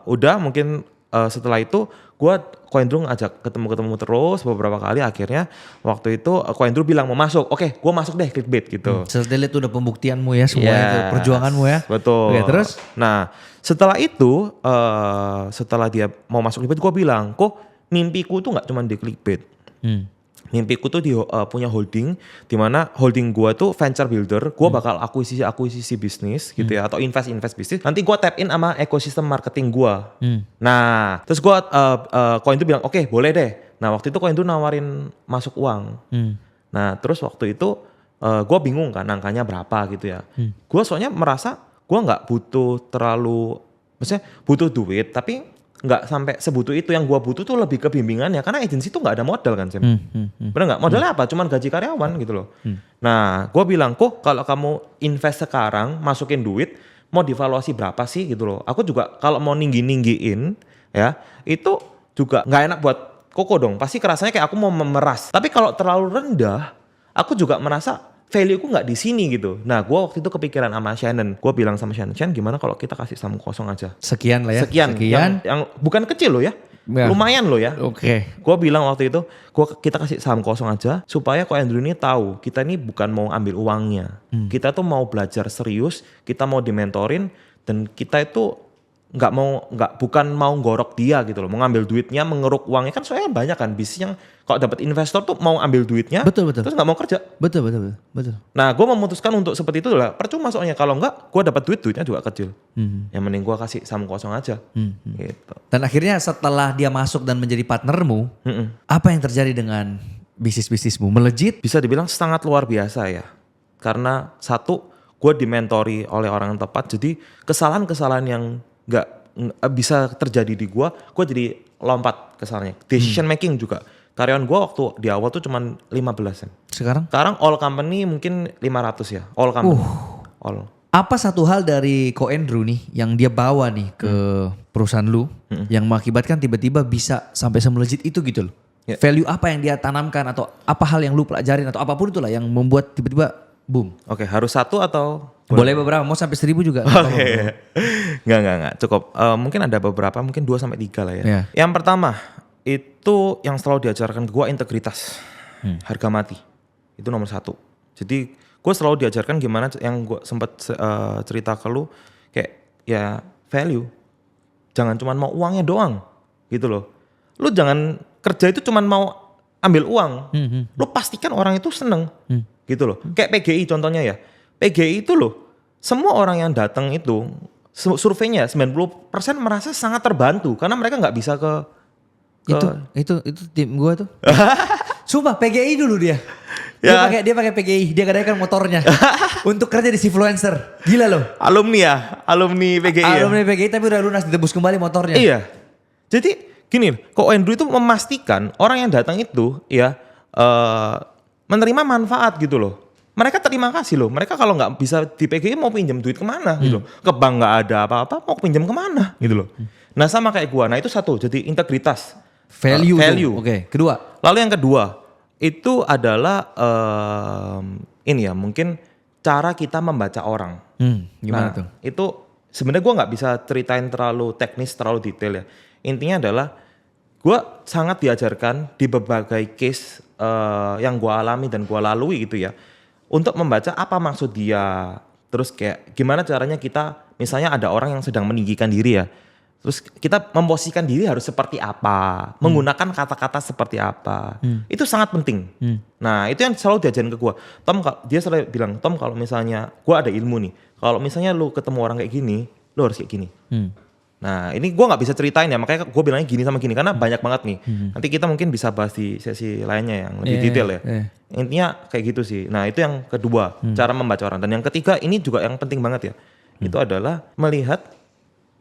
udah mungkin setelah itu gue Ko Andrew ngajak ketemu terus beberapa kali. Akhirnya waktu itu Ko Andrew bilang mau masuk. Oke gue masuk deh Clickbait gitu. Setelah itu udah pembuktianmu ya semua itu, perjuanganmu ya. Betul. Oke, terus? Nah setelah itu setelah dia mau masuk Clickbait gue bilang, kok mimpiku tuh gak cuma di Clickbait. Mimpiku tuh punya holding, dimana holding gue tuh venture builder, gue bakal akuisisi bisnis gitu ya, atau invest bisnis. Nanti gue tap in sama ekosistem marketing gue. Nah, terus gue Ko Andrew bilang, oke, boleh deh. Nah waktu itu Ko Andrew nawarin masuk uang. Nah terus waktu itu gue bingung kan angkanya berapa gitu ya. Gue soalnya merasa gue nggak butuh terlalu, maksudnya butuh duit, tapi nggak sampai sebutuh itu. Yang gue butuh tuh lebih ke bimbingannya, karena agensi tuh nggak ada modal kan Sam. Bener nggak? Modalnya apa? Cuman gaji karyawan gitu loh. Nah gue bilang, kok kalau kamu invest sekarang masukin duit, mau divaluasi berapa sih gitu loh. Aku juga kalau mau ninggiin ya itu juga nggak enak buat Koko dong. Pasti kerasanya kayak aku mau memeras. Tapi kalau terlalu rendah, aku juga merasa value ku nggak di sini gitu. Nah gue waktu itu kepikiran sama Shannon. Gue bilang sama Shannon, gimana kalau kita kasih saham kosong aja. Sekian lah ya. Sekian. Yang bukan kecil loh ya. Lumayan loh ya. Oke. Gue bilang waktu itu, kita kasih saham kosong aja supaya Ko Andrew ini tahu kita ini bukan mau ambil uangnya. Kita tuh mau belajar serius, kita mau dimentorin, dan kita itu bukan mau gorok dia gitu loh, mau ngambil duitnya, mengeruk uangnya. Kan soalnya banyak kan bisnis yang kalau dapat investor tuh mau ambil duitnya, betul. Terus nggak mau kerja. Betul. Nah gue memutuskan untuk seperti itu lah, percuma soalnya kalau nggak gue dapat duitnya juga kecil. Yang mending gue kasih saham kosong aja. Gitu. Dan akhirnya setelah dia masuk dan menjadi partnermu, apa yang terjadi dengan bisnismu? Melejit? Bisa dibilang sangat luar biasa ya, karena satu, gue dimentori oleh orang yang tepat, jadi kesalahan-kesalahan yang nggak bisa terjadi di gue jadi lompat kesalahannya. Decision making juga. Karyawan gue waktu di awal tuh cuman 15 ya. Sekarang all company mungkin 500 ya. All company. All. Apa satu hal dari Ko Andrew nih yang dia bawa nih ke perusahaan lu yang mengakibatkan tiba-tiba bisa sampai semelejit itu gitu loh. Yeah. Value apa yang dia tanamkan atau apa hal yang lu pelajarin atau apapun itulah yang membuat tiba-tiba boom. Oke, harus satu atau boleh beberapa, mau sampai 1000 juga. Oke. Enggak, cukup. Mungkin ada beberapa, mungkin 2 sampai 3 lah ya. Yeah. Yang pertama, itu yang selalu diajarkan ke gue integritas. Harga mati. Itu nomor 1. Jadi gue selalu diajarkan gimana yang gue sempat cerita ke lu, kayak ya value. Jangan cuma mau uangnya doang gitu loh. Lu jangan kerja itu cuma mau ambil uang. Lu pastikan orang itu seneng gitu loh. Kayak PGI contohnya ya. PGI itu loh, semua orang yang datang itu surveinya 90% merasa sangat terbantu karena mereka nggak bisa ke Itu tim gue tuh. Sumpah PGI dulu dia. Dia pakai PGI, dia gadaikan motornya untuk kerja di Civluencer. Gila loh. Alumni PGI. Alumni PGI tapi udah lunas, ditebus kembali motornya. Iya. Jadi gini, Ko Andrew itu memastikan orang yang datang itu ya menerima manfaat gitu loh. Mereka terima kasih loh. Mereka kalau nggak bisa di PGI mau pinjam duit kemana gitu. Ke bank nggak ada apa-apa, mau pinjam kemana gitu loh. Nah sama kayak gua. Nah itu satu, jadi integritas. Value. Oke. Kedua. Lalu yang kedua itu adalah ini ya mungkin cara kita membaca orang. Gimana Nah, tuh? Itu sebenarnya gue nggak bisa ceritain terlalu teknis, terlalu detail ya. Intinya adalah gue sangat diajarkan di berbagai case yang gue alami dan gue lalui gitu ya, untuk membaca apa maksud dia. Terus kayak gimana caranya kita, misalnya ada orang yang sedang meninggikan diri ya. Terus kita memposisikan diri harus seperti apa, menggunakan kata-kata seperti apa. Itu sangat penting. Nah itu yang selalu diajarin ke gue. Tom, dia selalu bilang, Tom kalau misalnya gue ada ilmu nih. Kalau misalnya lu ketemu orang kayak gini, lu harus kayak gini. Nah ini gue gak bisa ceritain ya, makanya gue bilangnya gini sama gini. Karena banyak banget nih. Nanti kita mungkin bisa bahas di sesi lainnya yang lebih detail ya. Intinya kayak gitu sih. Nah itu yang kedua, cara membaca orang. Dan yang ketiga ini juga yang penting banget ya. Itu adalah melihat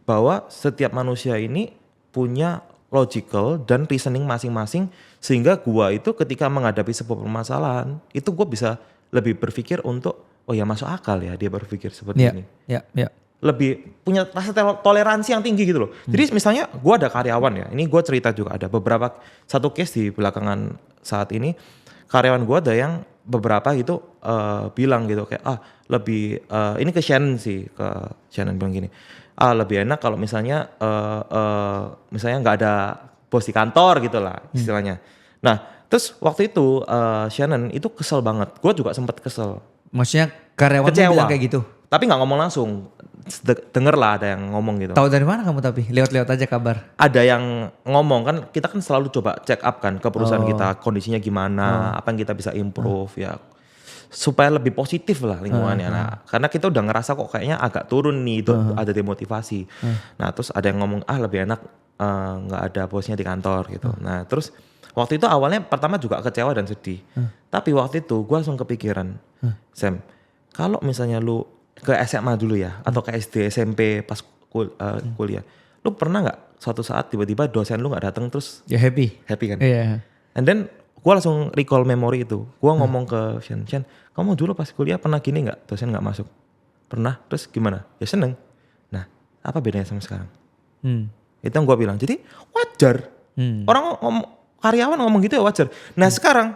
bahwa setiap manusia ini punya logical dan reasoning masing-masing, sehingga gua itu ketika menghadapi sebuah permasalahan itu gua bisa lebih berpikir untuk oh ya masuk akal ya dia berpikir seperti ini. Lebih punya rasa toleransi yang tinggi gitu loh. Jadi misalnya gua ada karyawan ya, ini gua cerita juga ada beberapa satu case di belakangan saat ini, karyawan gua ada yang beberapa gitu bilang gitu kayak lebih ini ke Shannon sih, ke Shannon bilang gini. Lebih enak kalau misalnya misalnya nggak ada bos di kantor gitu lah istilahnya. Nah terus waktu itu Shannon itu kesel banget. Gue juga sempat kesel. Maksudnya karyawan bilang kayak gitu? Tapi nggak ngomong langsung. Denger lah ada yang ngomong gitu. Tahu dari mana kamu tapi? Lewat-lewat aja kabar? Ada yang ngomong kan, kita kan selalu coba check up kan ke perusahaan kita, kondisinya gimana, apa yang kita bisa improve ya. Supaya lebih positif lah lingkungannya. Nah, karena kita udah ngerasa kok kayaknya agak turun nih, itu ada demotivasi. Nah, terus ada yang ngomong lebih enak nggak ada bosnya di kantor gitu. Nah, terus waktu itu awalnya pertama juga kecewa dan sedih. Tapi waktu itu gue langsung kepikiran, Sam, kalau misalnya lu ke SMA dulu ya, atau ke SD, SMP pas kuliah, lu pernah nggak suatu saat tiba-tiba dosen lu nggak datang terus? Ya happy kan? Iya. And then gue langsung recall memori itu. Gue ngomong ke Shen, kamu dulu pas kuliah pernah gini gak? Dosen gak masuk? Pernah, terus gimana? Ya seneng. Nah, apa bedanya sama sekarang? Itu yang gue bilang. Jadi wajar. Orang karyawan ngomong gitu ya wajar. Nah sekarang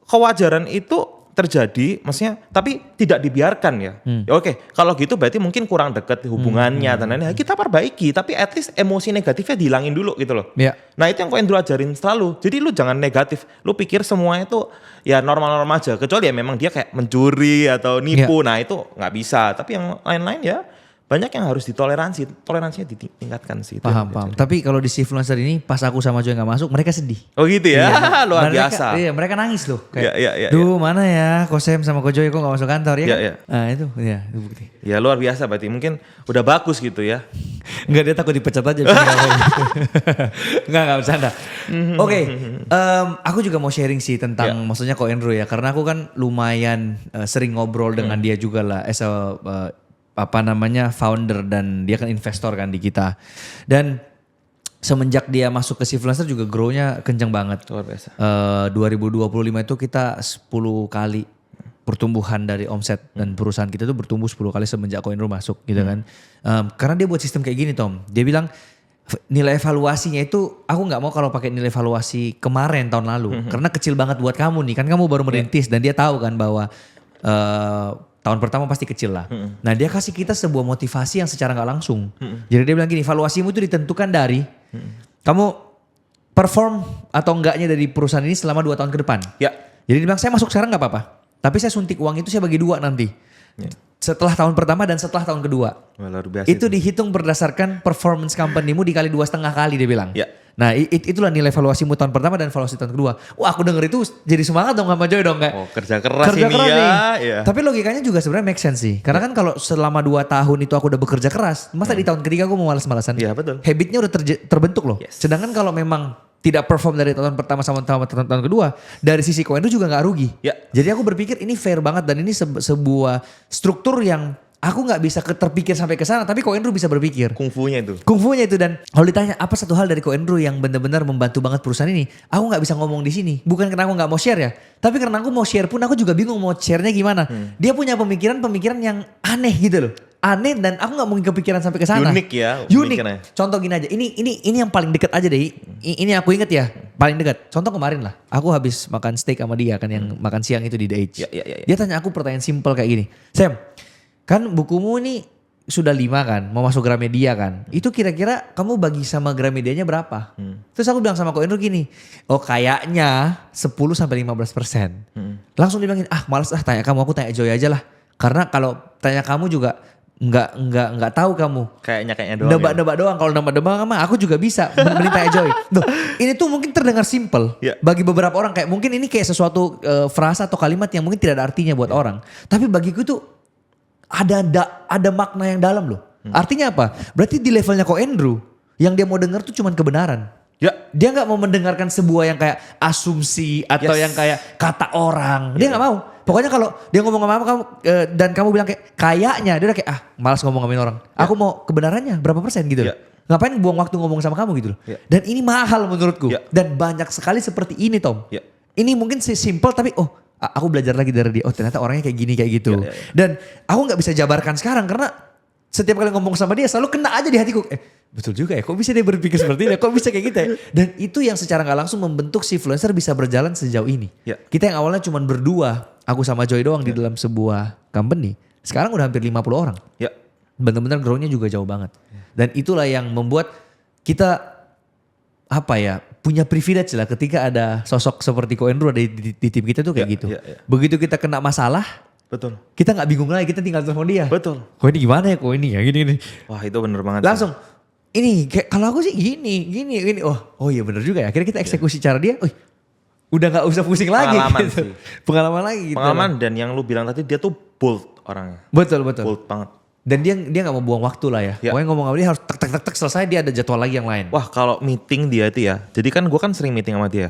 kewajaran itu terjadi, maksudnya tapi tidak dibiarkan ya. Ya oke, kalau gitu berarti mungkin kurang dekat hubungannya dan lain-lain. Kita perbaiki, tapi at least emosi negatifnya dihilangin dulu gitu loh. Nah itu yang Ko Andrew ajarin selalu. Jadi lu jangan negatif, lu pikir semuanya itu ya normal-normal aja. Kecuali ya memang dia kayak mencuri atau nipu, nah itu nggak bisa. Tapi yang lain-lain ya banyak yang harus toleransinya ditingkatkan sih. Paham. Tapi kalau di Civluencer ini pas aku sama Joy gak masuk, mereka sedih. Oh gitu ya, luar biasa. Iya, mereka nangis loh. Kayak, duh mana ya Ko Sam sama Ko Joy kok gak masuk kantor ya kan? Nah itu bukti. Ya luar biasa berarti, mungkin udah bagus gitu ya. Enggak, dia takut dipecat aja. Enggak bercanda. Oke, aku juga mau sharing sih tentang maksudnya Ko Andrew ya. Karena aku kan lumayan sering ngobrol dengan dia juga lah as a founder, dan dia kan investor kan di kita. Dan semenjak dia masuk ke Civluencer juga grow-nya kenceng banget. Luar biasa. 2025 itu kita 10 kali pertumbuhan dari omset, dan perusahaan kita tuh bertumbuh 10 kali semenjak Ko Andrew masuk gitu kan. Karena dia buat sistem kayak gini Tom. Dia bilang nilai evaluasinya itu aku nggak mau kalau pakai nilai evaluasi kemarin tahun lalu. Karena kecil banget buat kamu nih. Kan kamu baru merintis dan dia tahu kan bahwa tahun pertama pasti kecil lah. Nah dia kasih kita sebuah motivasi yang secara gak langsung. Jadi dia bilang gini, evaluasimu itu ditentukan dari kamu perform atau enggaknya dari perusahaan ini selama 2 tahun ke depan. Jadi dia bilang saya masuk sekarang gak apa-apa. Tapi saya suntik uang itu saya bagi 2 nanti. Setelah tahun pertama dan setelah tahun kedua. Luar biasa itu dihitung berdasarkan performance company-mu dikali 2,5 kali dia bilang. Nah itulah nilai valuasimu tahun pertama dan valuasi tahun kedua. Wah aku denger itu jadi semangat dong sama Joy dong kayak. Oh kerja keras Kerja ini keras ya. nih. Iya. Tapi logikanya juga sebenarnya make sense sih. Karena kan kalau selama 2 tahun itu aku udah bekerja keras. Masa di tahun ketiga aku mau malas-malasan. Iya betul. Habitnya udah terbentuk loh. Yes. Sedangkan kalau memang tidak perform dari tahun pertama sama tahun kedua. Dari sisi Koendro juga gak rugi. Ya. Jadi aku berpikir ini fair banget dan ini sebuah struktur yang aku nggak bisa terpikir sampai ke sana, tapi Koendro bisa berpikir. Kungfunya itu. Kungfunya itu dan kalau ditanya apa satu hal dari Koendro yang benar-benar membantu banget perusahaan ini, aku nggak bisa ngomong di sini. Bukan karena aku nggak mau share ya, tapi karena aku mau share pun aku juga bingung mau share-nya gimana. Dia punya pemikiran yang aneh gitu loh, aneh dan aku nggak mungkin kepikiran sampai ke sana. Unik ya. Unik. pemikirannya. Contoh gini aja, ini yang paling dekat aja deh. Ini aku inget ya, paling dekat. Contoh kemarin lah, aku habis makan steak sama dia kan yang makan siang itu di The Age. Ya. Dia tanya aku pertanyaan simpel kayak gini, Sam. Kan bukumu ini sudah 5 kan, mau masuk Gramedia kan. Itu kira-kira kamu bagi sama Gramedianya berapa? Terus aku bilang sama Koendro gini, oh kayaknya 10-15%. Langsung dia bilangin, malas tanya kamu, aku tanya Joy aja lah. Karena kalau tanya kamu juga nggak tahu kamu. Kayaknya doang. Nebak-nebak doang, kalau nebak-nebak mah aku juga bisa. Mending tanya Joy. Loh, ini tuh mungkin terdengar simple bagi beberapa orang, kayak mungkin ini kayak sesuatu frasa atau kalimat yang mungkin tidak ada artinya buat orang. Tapi bagiku tuh ada makna yang dalam loh. Artinya apa? Berarti di levelnya Koendro yang dia mau dengar tuh cuman kebenaran. Ya. Dia nggak mau mendengarkan sebuah yang kayak asumsi atau yang kayak kata orang. Dia nggak mau. Pokoknya kalau dia ngomong sama kamu dan kamu bilang kayak kayaknya, dia udah kayak malas ngomong sama orang. Aku mau kebenarannya berapa persen gitu loh. Ngapain buang waktu ngomong sama kamu gitu loh. Dan ini mahal menurutku. Dan banyak sekali seperti ini Tom. Ini mungkin simple tapi aku belajar lagi dari dia. Oh ternyata orangnya kayak gini kayak gitu. Dan aku nggak bisa jabarkan sekarang karena setiap kali ngomong sama dia selalu kena aja di hatiku. Betul juga ya. Kok bisa dia berpikir seperti ini? Kok bisa kayak gitu ya? Dan itu yang secara nggak langsung membentuk si influencer bisa berjalan sejauh ini. Kita yang awalnya cuma berdua, aku sama Joy doang di dalam sebuah company. Sekarang udah hampir 50 orang. Bener-bener grow-nya juga jauh banget. Dan itulah yang membuat kita punya privilege lah ketika ada sosok seperti Koendro ada di tim kita tuh kayak gitu. Begitu kita kena masalah, betul. Kita nggak bingung lagi, kita tinggal telepon dia. Betul. Kok ini gimana ya? Kok ini ya gini. Wah itu bener banget. Langsung, ini kayak kalau aku sih gini. Oh iya bener juga ya. Akhirnya kita eksekusi cara dia. Udah nggak usah pusing lagi. Pengalaman gitu. sih. Pengalaman lagi. Gitu Pengalaman dan yang lu bilang tadi dia tuh bold orangnya. Betul. Bold banget. Dan dia nggak mau buang waktu lah ya. Pokoknya ngomong sama dia harus tek selesai, dia ada jadwal lagi yang lain. Wah kalau meeting dia itu ya. Jadi kan gue kan sering meeting sama dia.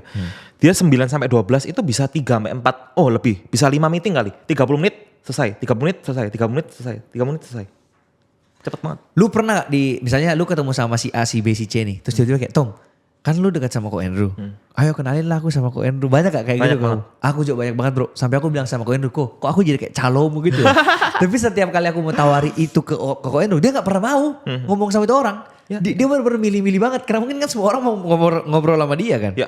Dia 9-12 itu bisa 3-4. Oh lebih. Bisa 5 meeting kali. 30 menit selesai. 3 menit selesai. 3 menit selesai. 3 menit selesai. Cepet banget. Lu pernah gak misalnya lu ketemu sama si A, si B, si C nih. Terus dia kayak Tom. Kan lu dekat sama Koendro. Ayo kenalin lah aku sama Koendro. Banyak gak kayak banyak gitu banget. Aku juga banyak banget bro. Sampai aku bilang sama Koendro, kok aku jadi kayak calomu gitu ya. Tapi setiap kali aku mau tawari itu ke Koendro, dia gak pernah mau ngomong sama itu orang. Dia bener-bener milih-milih banget. Karena mungkin kan semua orang mau ngobrol sama dia kan. Ya.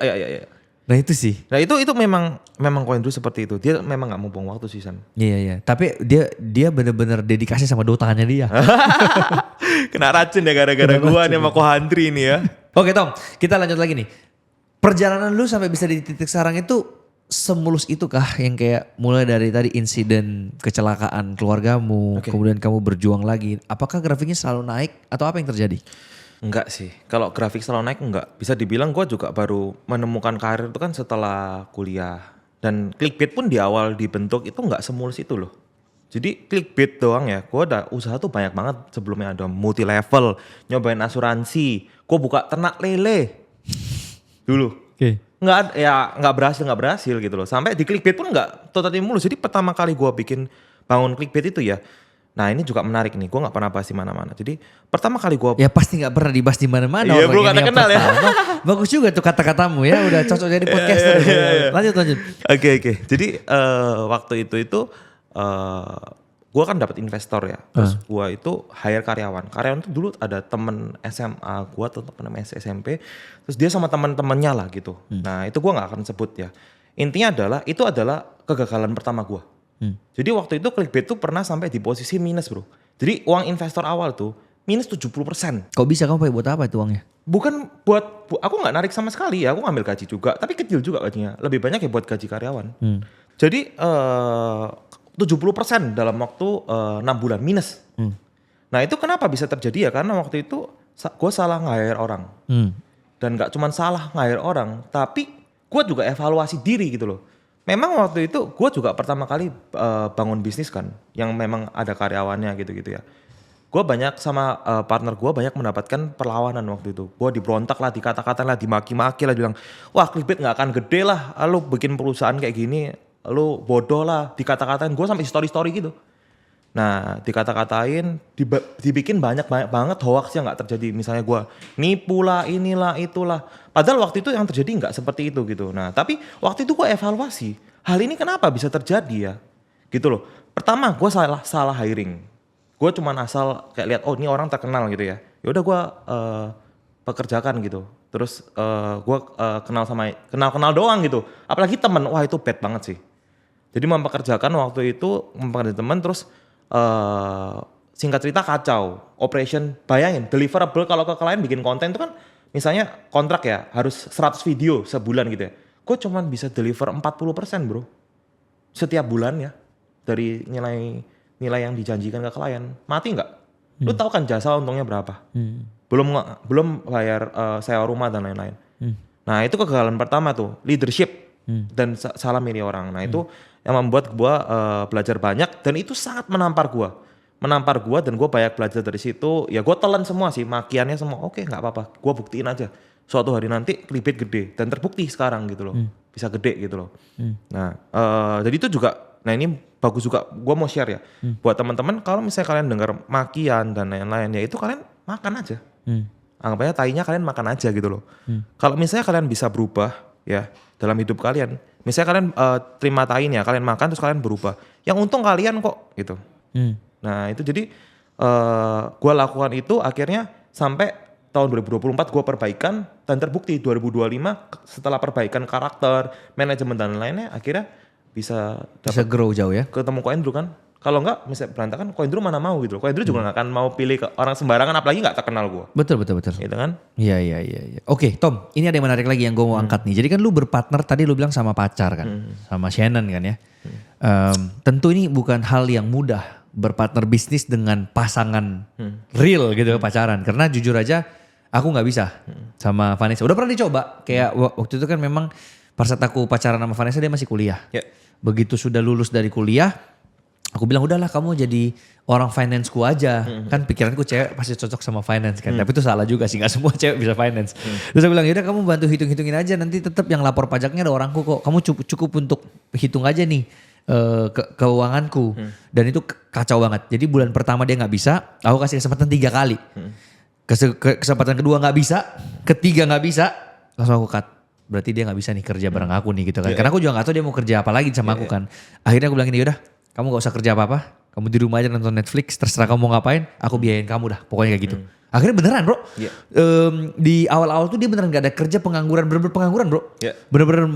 Nah itu sih. Nah itu memang Koendro seperti itu. Dia memang gak mau buang waktu sih San. Iya. Tapi dia bener-bener dedikasi sama dotangannya dia. Kena racun ya gara-gara gua nih sama Kohantri ini ya. Oke Tom, kita lanjut lagi nih. Perjalanan lu sampai bisa di titik sekarang itu semulus itu kah yang kayak mulai dari tadi insiden kecelakaan keluargamu, kemudian kamu berjuang lagi. Apakah grafiknya selalu naik atau apa yang terjadi? Enggak sih, kalau grafik selalu naik enggak. Bisa dibilang gue juga baru menemukan karir itu kan setelah kuliah. Dan clickbait pun di awal dibentuk itu enggak semulus itu loh. Jadi clickbait doang ya, gue ada usaha tuh banyak banget sebelumnya, ada multi level, nyobain asuransi, gue buka ternak lele dulu. Nggak berhasil gitu loh. Sampai di clickbait pun nggak totally mulus. Jadi pertama kali gue bangun clickbait itu ya, nah ini juga menarik nih, gue nggak pernah bahas di mana-mana. Jadi pertama kali gue pasti nggak pernah dibahas di mana-mana. Iya bro, karena kenal ya. Bagus juga tuh kata-katamu ya, udah cocok jadi podcaster. Lanjut. Oke. Jadi waktu itu gue kan dapat investor ya. Terus gue itu hire karyawan. Karyawan itu dulu ada temen SMA gue atau temen SMP. Terus dia sama teman-temannya lah gitu. Nah itu gue nggak akan sebut ya. Intinya itu adalah kegagalan pertama gue. Jadi waktu itu clickbait tuh pernah sampai di posisi minus bro. Jadi uang investor awal tuh minus 70%. Kok bisa kamu pakai buat apa itu uangnya? Bukan aku nggak narik sama sekali ya. Aku ngambil gaji juga. Tapi kecil juga gajinya. Lebih banyak ya buat gaji karyawan. Jadi 70% dalam waktu 6 bulan minus. Nah itu kenapa bisa terjadi ya? Karena waktu itu gue salah nge-hire orang. dan nggak cuma salah nge-hire orang, tapi gue juga evaluasi diri gitu loh. Memang waktu itu gue juga pertama kali bangun bisnis kan, yang memang ada karyawannya gitu-gitu ya. Gue banyak sama partner gue banyak mendapatkan perlawanan waktu itu. Gue diberontak lah, dikata-katain lah, dimaki-maki lah, bilang, wah Clickbait nggak akan gede lah, lu bikin perusahaan kayak gini, lu bodoh lah, dikata-katain. Gue sampai story-story gitu. Nah dikata-katain, dibikin banyak banget hoax yang nggak terjadi. Misalnya gue nipu lah, inilah, itulah. Padahal waktu itu yang terjadi nggak seperti itu gitu. Nah tapi waktu itu gue evaluasi, hal ini kenapa bisa terjadi ya? Gitu loh. Pertama gue salah hiring. Gue cuman asal kayak lihat, oh ini orang terkenal gitu ya. Yaudah gue pekerjakan gitu. Terus gue kenal doang gitu. Apalagi temen, wah itu bad banget sih. Jadi mempekerjakan waktu itu, mempekerjakan teman terus singkat cerita kacau. Operation, bayangin deliverable kalau ke klien bikin konten itu kan misalnya kontrak ya harus 100 video sebulan gitu ya. Gue cuman bisa deliver 40% bro. Setiap bulan ya. Dari nilai yang dijanjikan ke klien. Mati nggak? Lu tahu kan jasa untungnya berapa? Belum bayar sewa rumah dan lain-lain. Nah itu kegagalan pertama tuh, leadership dan salah milih orang. Nah itu yang membuat gue belajar banyak dan itu sangat menampar gue dan gue banyak belajar dari situ. Ya gue telan semua sih, makiannya semua. Oke nggak apa-apa, gue buktiin aja. Suatu hari nanti Clickbait gede dan terbukti sekarang gitu loh, bisa gede gitu loh. Nah jadi itu juga, nah ini bagus juga, gue mau share ya buat teman-teman. Kalau misalnya kalian dengar makian dan lain-lain ya itu kalian makan aja. Anggapnya tainya kalian makan aja gitu loh. Kalau misalnya kalian bisa berubah ya dalam hidup kalian, misalnya kalian terima tainya, kalian makan terus kalian berubah, yang untung kalian kok gitu. Nah itu jadi gue lakukan itu akhirnya sampai tahun 2024 gue perbaikan dan terbukti 2025 setelah perbaikan karakter, manajemen dan lainnya akhirnya bisa grow jauh ya. Ketemu Koendro kan. Kalau enggak misalnya berantakan, Koendro mana mau gitu. Koendro juga gak akan mau pilih ke orang sembarangan, apalagi gak terkenal gue. Betul. Gitu kan. Iya. Oke Tom, ini ada yang menarik lagi yang gue mau angkat nih. Jadi kan lu berpartner tadi lu bilang sama pacar kan. Sama Shannon kan ya. Tentu ini bukan hal yang mudah berpartner bisnis dengan pasangan real gitu pacaran. Karena jujur aja aku gak bisa sama Vanessa. Udah pernah dicoba. Kayak waktu itu kan memang pada saat aku pacaran sama Vanessa dia masih kuliah. Begitu sudah lulus dari kuliah, aku bilang udahlah kamu jadi orang finance-ku aja. Kan pikiranku cewek pasti cocok sama finance kan. Tapi itu salah juga sih, gak semua cewek bisa finance. Terus aku bilang yaudah kamu bantu hitung-hitungin aja, nanti tetap yang lapor pajaknya ada orangku kok. Kamu cukup untuk hitung aja nih keuanganku. Dan itu kacau banget. Jadi bulan pertama dia gak bisa, aku kasih kesempatan 3 kali. Kesempatan kedua gak bisa, ketiga gak bisa, langsung aku cut. Berarti dia gak bisa nih kerja bareng aku nih gitu kan. Karena aku juga gak tahu dia mau kerja apa lagi sama aku kan. Akhirnya aku bilang gini, yaudah kamu gak usah kerja apa-apa. Kamu di rumah aja nonton Netflix, terserah kamu mau ngapain, aku biayain kamu dah. Pokoknya kayak gitu. Akhirnya beneran bro. Di awal-awal tuh dia beneran gak ada kerja, pengangguran, bener-bener pengangguran bro. Bener-bener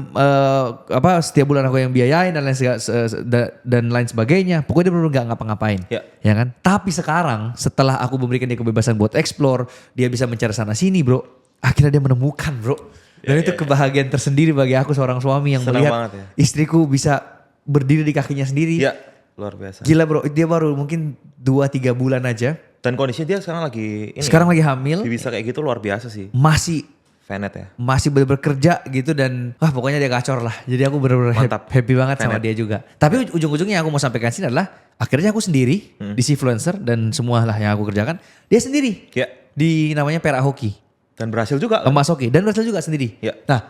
setiap bulan aku yang biayain dan lain sebagainya. Pokoknya dia bener-bener gak ngapa-ngapain. Ya kan? Tapi sekarang setelah aku memberikan dia kebebasan buat explore, dia bisa mencari sana sini bro. Akhirnya dia menemukan bro. Dan itu kebahagiaan tersendiri bagi aku seorang suami yang melihat istriku bisa berdiri di kakinya sendiri. Iya, luar biasa. Gila bro, dia baru mungkin 2-3 bulan aja. Dan kondisinya dia sekarang lagi lagi hamil. Bisa kayak gitu luar biasa sih. Masih Venet ya. Masih bener-bener kerja gitu dan pokoknya dia gacor lah. Jadi aku bener-bener happy banget sama dia juga. Tapi ujung-ujungnya yang aku mau sampaikan sini adalah akhirnya aku sendiri di Influencer dan semua lah yang aku kerjakan. Dia sendiri di namanya Perak Hoki. Dan berhasil juga kan? Emas Hoki dan berhasil juga sendiri. Nah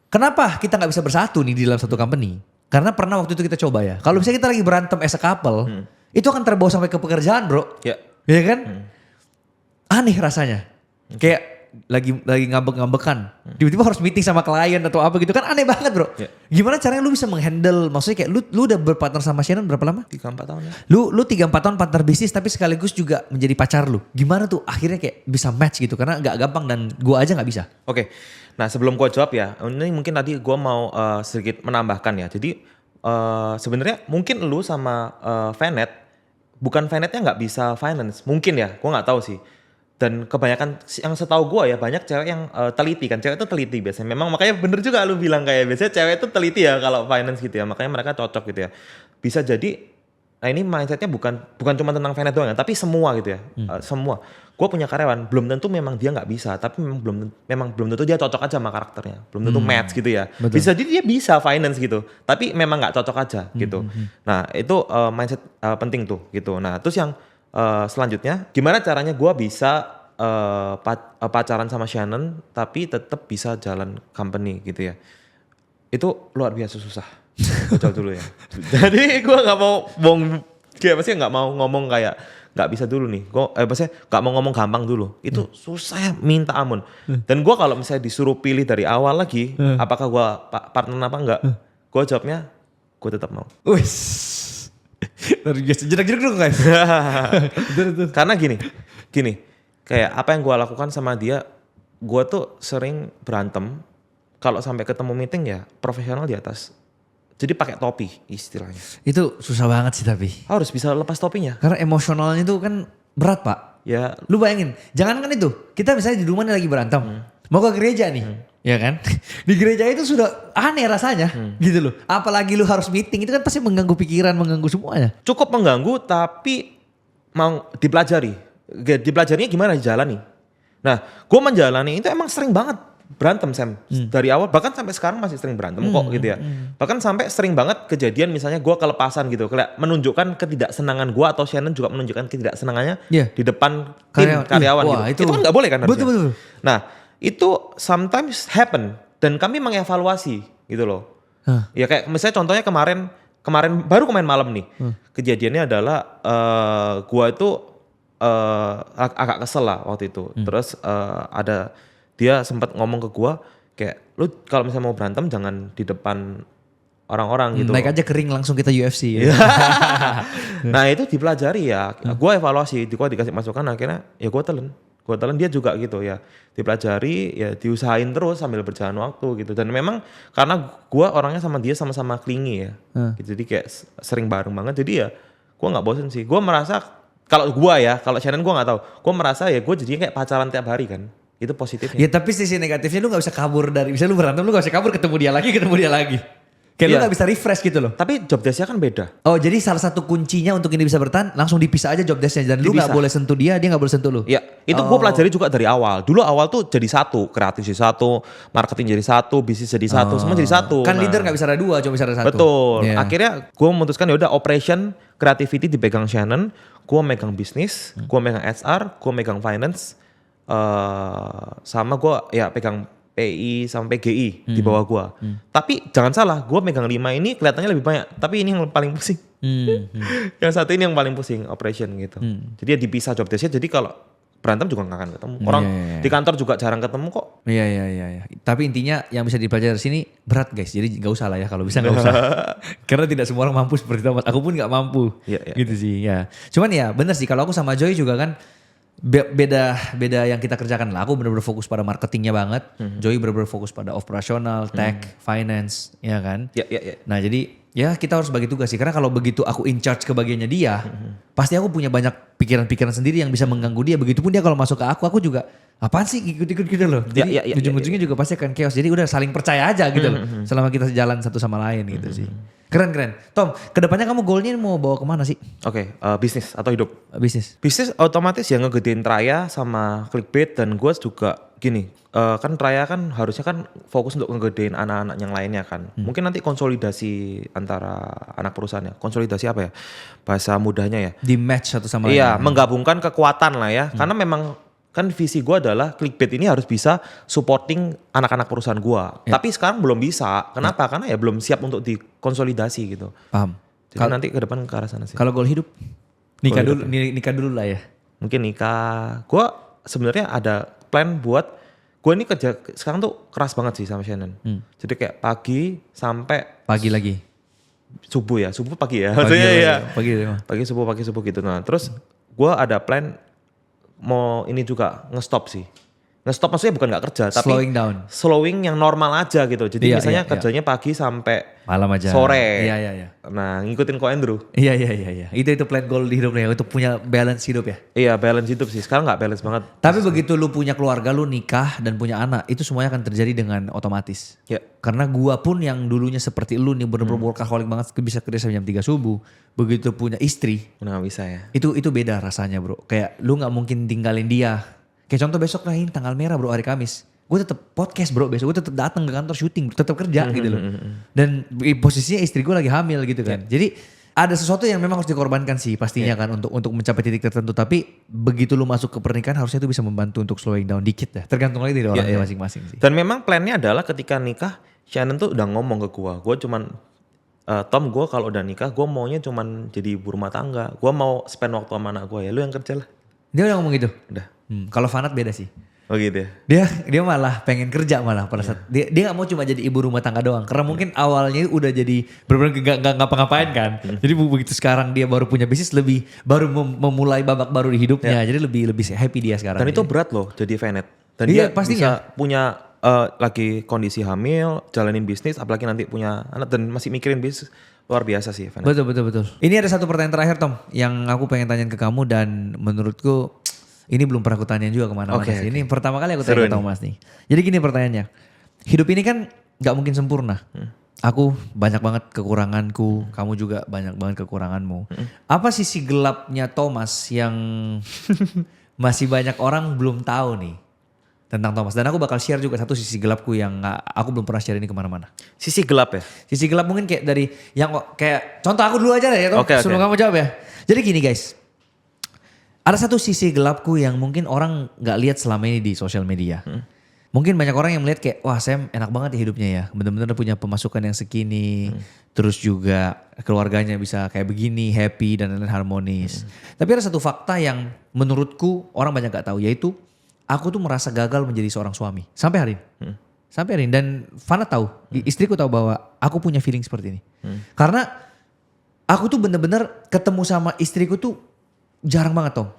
kenapa kita gak bisa bersatu nih di dalam satu company? Karena pernah waktu itu kita coba ya. Kalau misalnya kita lagi berantem as a couple, itu akan terbawa sampai ke pekerjaan bro. Iya kan? Aneh rasanya. Kayak lagi ngambek-ngambekan. Tiba-tiba harus meeting sama klien atau apa gitu kan aneh banget bro. Gimana caranya lu bisa menghandle, maksudnya kayak lu udah berpartner sama Shannon berapa lama? 3-4 tahun ya. Lu 3-4 tahun partner bisnis tapi sekaligus juga menjadi pacar lu. Gimana tuh akhirnya kayak bisa match gitu karena gak gampang dan gua aja gak bisa. Oke. Nah sebelum gua jawab ya, ini mungkin tadi gua mau sedikit menambahkan ya. Jadi sebenarnya mungkin lu sama Venet, bukan Venetnya gak bisa finance. Mungkin ya, gua gak tahu sih. Dan kebanyakan yang setahu gue ya banyak cewek yang teliti kan. Cewek itu teliti biasanya. Memang makanya bener juga lu bilang kayak biasanya cewek itu teliti ya kalau finance gitu ya. Makanya mereka cocok gitu ya. Bisa jadi Nah ini mindsetnya bukan cuma tentang finance doang ya, tapi semua gitu ya, semua. Gue punya karyawan, belum tentu memang dia nggak bisa, tapi memang belum tentu dia cocok aja sama karakternya, belum tentu match gitu ya. Betul. Bisa jadi dia bisa finance gitu, tapi memang nggak cocok aja gitu. Nah itu mindset penting tuh gitu. Nah terus yang selanjutnya, gimana caranya gue bisa pacaran sama Shannon, tapi tetap bisa jalan company gitu ya. Itu luar biasa susah. Bocor dulu ya. Jadi gue nggak mau nggak mau ngomong kayak nggak bisa dulu nih. Gue maksudnya nggak mau ngomong gampang dulu. Itu susah ya, minta ampun. Dan gue kalau misalnya disuruh pilih dari awal lagi, apakah gue partner apa enggak? Gue jawabnya, gue tetap mau. Wis. Luar biasa. Jedak-jedak dulu guys. Karena gini, kayak apa yang gue lakukan sama dia, gue tuh sering berantem. Kalau sampai ketemu meeting ya profesional di atas. Jadi pakai topi istilahnya. Itu susah banget sih tapi. Harus bisa lepas topinya. Karena emosionalnya itu kan berat pak. Ya. Lu bayangin, jangan kan itu. Kita misalnya di rumah nih lagi berantem. Mau ke gereja nih. Ya kan? Di gereja itu sudah aneh rasanya. Gitu loh. Apalagi lu harus meeting. Itu kan pasti mengganggu pikiran, mengganggu semuanya. Cukup mengganggu tapi mau dipelajari. Dipelajarinya gimana dijalani. Nah gue menjalani itu emang sering banget berantem Sam. Dari awal bahkan sampai sekarang masih sering berantem kok gitu ya. Bahkan sampai sering banget kejadian misalnya gue kelepasan gitu. Kayak menunjukkan ketidaksenangan gue atau Shannon juga menunjukkan ketidaksenangannya di depan tim karyawan Wah, gitu. Itu kan gak boleh kan harusnya. Betul. Nah itu sometimes happen dan kami mengevaluasi gitu loh. Ya kayak misalnya contohnya kemarin baru kemarin malam nih. Kejadiannya adalah gue itu agak kesel lah waktu itu. Terus ada dia sempat ngomong ke gua kayak lu kalau misalnya mau berantem jangan di depan orang-orang gitu. Naik aja kering langsung kita UFC ya. Nah itu dipelajari ya. Gua evaluasi, gua dikasih masukan akhirnya ya gua telan dia juga gitu ya. Dipelajari ya diusahain terus sambil berjalan waktu gitu. Dan memang karena gua orangnya sama dia sama-sama clingy ya. Gitu, jadi kayak sering bareng banget jadi ya gua nggak bosen sih. Gua merasa kalau Shannon gua nggak tahu. Gua merasa ya gua jadinya kayak pacaran tiap hari kan. Itu positifnya. Ya tapi sisi negatifnya lu gak bisa kabur dari, misalnya lu berantem lu gak bisa kabur ketemu dia lagi. Kayak lu gak bisa refresh gitu loh. Tapi job desk-nya kan beda. Oh jadi salah satu kuncinya untuk ini bisa bertahan langsung dipisah aja job desk-nya. Dan lu gak boleh sentuh dia gak boleh sentuh lu. Iya itu gue pelajari juga dari awal. Dulu awal tuh jadi satu, kreatif jadi satu, marketing jadi satu, bisnis jadi satu, semua jadi satu. Kan leader gak bisa ada dua, cuma bisa ada satu. Betul. Akhirnya gue memutuskan ya udah operation, creativity dipegang Shannon, gue megang bisnis, gue megang HR, gue megang finance. Sama gue ya pegang PI sama PGI di bawah gue. Tapi jangan salah, gue megang 5 ini kelihatannya lebih banyak. Tapi ini yang paling pusing. Yang satu ini yang paling pusing, operation gitu. Jadi ya dipisah job desk-nya. Jadi kalau berantem juga gak akan ketemu. Orang di kantor juga jarang ketemu kok. Iya. Tapi intinya yang bisa dipelajari dari sini berat guys. Jadi gak usah lah ya kalau bisa gak usah. Karena tidak semua orang mampu seperti itu. Aku pun gak mampu. Gitu sih ya. Cuman ya bener sih kalau aku sama Joy juga kan. Beda yang kita kerjakan lah. Aku benar-benar fokus pada marketingnya banget. Joey benar-benar fokus pada operasional, tech, finance, ya kan? Iya. Nah jadi ya kita harus bagi tugas sih. Karena kalau begitu aku in charge ke bagiannya dia, pasti aku punya banyak pikiran-pikiran sendiri yang bisa mengganggu dia. Begitupun dia kalau masuk ke aku juga apaan sih ikut-ikut gitu loh. Jadi ujung-ujungnya juga pasti akan chaos. Jadi udah saling percaya aja gitu loh. Selama kita jalan satu sama lain gitu sih. Keren. Tom, kedepannya kamu goalnya mau bawa kemana sih? Oke, bisnis atau hidup? Bisnis. Bisnis otomatis ya ngegedein Traya sama Clickbait dan gue juga gini. Kan Traya kan harusnya kan fokus untuk ngegedein anak-anak yang lainnya kan. Mungkin nanti konsolidasi antara anak perusahaannya. Konsolidasi apa ya? Bahasa mudahnya ya. Di match satu sama lain. Iya, menggabungkan kekuatan lah ya. Karena memang kan visi gue adalah Clickbait ini harus bisa supporting anak-anak perusahaan gue. Tapi sekarang belum bisa. Kenapa? Karena ya belum siap untuk dikonsolidasi gitu. Paham. Jadi nanti ke depan ke arah sana sih. Kalau goal hidup? Nikah dulu lah ya. Mungkin nikah. Gue sebenarnya ada plan buat, gue ini kerja sekarang tuh keras banget sih sama Shannon. Jadi kayak pagi sampai. Pagi lagi? Subuh pagi ya. Maksudnya ya. Pagi subuh gitu. Nah terus gue ada plan mau ini juga ngestop sih. Nge-stop maksudnya bukan nggak kerja, tapi Slowing down. slowing yang normal aja gitu. Jadi Iya, misalnya iya, kerjanya pagi sampai Malam aja. sore. Iya. Nah, ngikutin ko Andrew. Iya. Itu plan goal di hidupnya, untuk punya balance hidup ya. Iya, balance hidup sih. Sekarang nggak balance banget. Tapi begitu lu punya keluarga, lu nikah dan punya anak, itu semuanya akan terjadi dengan otomatis. Ya. Karena gua pun yang dulunya seperti lu nih bener-bener workaholic banget, bisa kerja sampai jam 3 subuh. Begitu punya istri, Nggak bisa ya. itu beda rasanya bro. Kayak lu nggak mungkin tinggalin dia. Kayak contoh besok lah ini tanggal merah bro, hari Kamis. Gue tetap podcast bro, besok gue tetap datang ke kantor syuting, tetap kerja gitu loh. Dan posisinya istri gue lagi hamil gitu kan. Jadi ada sesuatu yang memang harus dikorbankan sih pastinya kan untuk mencapai titik tertentu. Tapi begitu lu masuk ke pernikahan harusnya itu bisa membantu untuk slowing down dikit ya. Tergantung lagi dari orangnya masing-masing sih. Dan memang plannya adalah ketika nikah, Shannon tuh udah ngomong ke gue cuman Tom, gue kalau udah nikah gue maunya cuman jadi ibu rumah tangga. Gue mau spend waktu sama anak gue, ya lu yang kerja lah. Dia udah ngomong gitu? Udah. Kalau Fanat beda sih. Oh gitu ya? Dia malah pengen kerja malah pada saat dia gak mau cuma jadi ibu rumah tangga doang, karena mungkin awalnya udah jadi benar-benar gak ngapa-ngapain kan. Jadi begitu sekarang dia baru punya bisnis, baru memulai babak baru di hidupnya, jadi lebih happy dia sekarang. Dan itu berat loh jadi Venet. Dan Iya, dia pastinya. bisa punya lagi kondisi hamil, jalanin bisnis, apalagi nanti punya anak dan masih mikirin bisnis. Luar biasa sih Venet. Betul. Ini ada satu pertanyaan terakhir Tom, yang aku pengen tanyain ke kamu dan menurutku ini belum pernah aku tanyain juga kemana-mana sih. Ini pertama kali aku tanya ke Thomas nih. Jadi gini pertanyaannya, hidup ini kan gak mungkin sempurna. Aku banyak banget kekuranganku, kamu juga banyak banget kekuranganmu. Apa sisi gelapnya Thomas yang masih banyak orang belum tahu nih tentang Thomas? Dan aku bakal share juga satu sisi gelapku yang aku belum pernah share ini kemana-mana. Sisi gelap ya? Sisi gelap mungkin kayak dari yang kayak contoh aku dulu aja deh ya Tom, sebelum kamu jawab ya. Jadi gini guys, ada satu sisi gelapku yang mungkin orang gak lihat selama ini di sosial media. Mungkin banyak orang yang melihat kayak, wah Sam enak banget ya hidupnya ya. Bener-bener punya pemasukan yang segini. Terus juga keluarganya bisa kayak begini, happy dan lain-lain harmonis. Tapi ada satu fakta yang menurutku orang banyak gak tahu, yaitu aku tuh merasa gagal menjadi seorang suami. Sampai hari ini. Sampai hari ini. Dan Fana tahu, istriku tahu bahwa aku punya feeling seperti ini. Karena aku tuh bener-bener ketemu sama istriku tuh jarang banget Tom.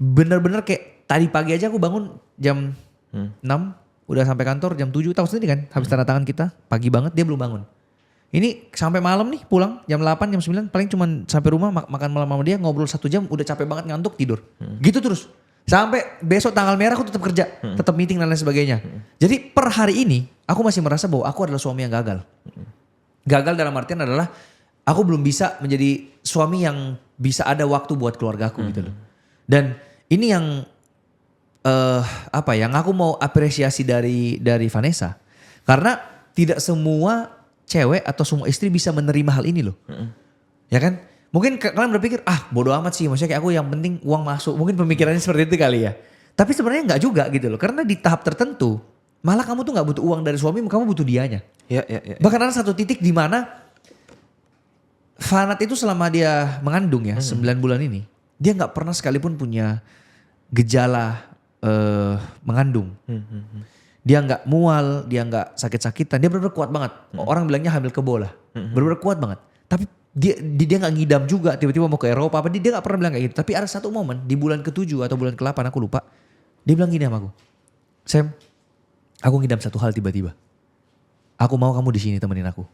Bener-bener kayak tadi pagi aja aku bangun jam 6, udah sampai kantor jam 7, tahu sendiri kan, habis tanda tangan kita, pagi banget dia belum bangun. Ini sampai malam nih pulang jam 8, jam 9, paling cuman sampai rumah makan malam sama dia, ngobrol 1 jam, udah capek banget ngantuk tidur. Gitu terus. Sampai besok tanggal merah aku tetap kerja, tetap meeting dan lain sebagainya. Jadi per hari ini aku masih merasa bahwa aku adalah suami yang gagal. Gagal dalam artian adalah aku belum bisa menjadi suami yang bisa ada waktu buat keluargaku gitu loh. Dan ini yang yang aku mau apresiasi dari Vanessa. Karena tidak semua cewek atau semua istri bisa menerima hal ini loh. Ya kan? Mungkin kalian berpikir, bodo amat sih. Maksudnya kayak aku yang penting uang masuk. Mungkin pemikirannya seperti itu kali ya. Tapi sebenarnya enggak juga gitu loh. Karena di tahap tertentu, malah kamu tuh gak butuh uang dari suami, kamu butuh dianya. Ya. Bahkan ada satu titik di mana Fanat itu selama dia mengandung ya 9 bulan ini, dia gak pernah sekalipun punya gejala mengandung. Dia gak mual, dia gak sakit-sakitan, dia benar-benar kuat banget. Orang bilangnya hamil kebo lah, benar-benar kuat banget. Tapi dia gak ngidam juga, tiba-tiba mau ke Eropa, dia gak pernah bilang kayak gitu. Tapi ada satu momen di bulan ke-7 atau bulan ke-8 aku lupa, dia bilang gini sama aku, Sam, aku ngidam satu hal tiba-tiba. Aku mau kamu di sini temenin aku.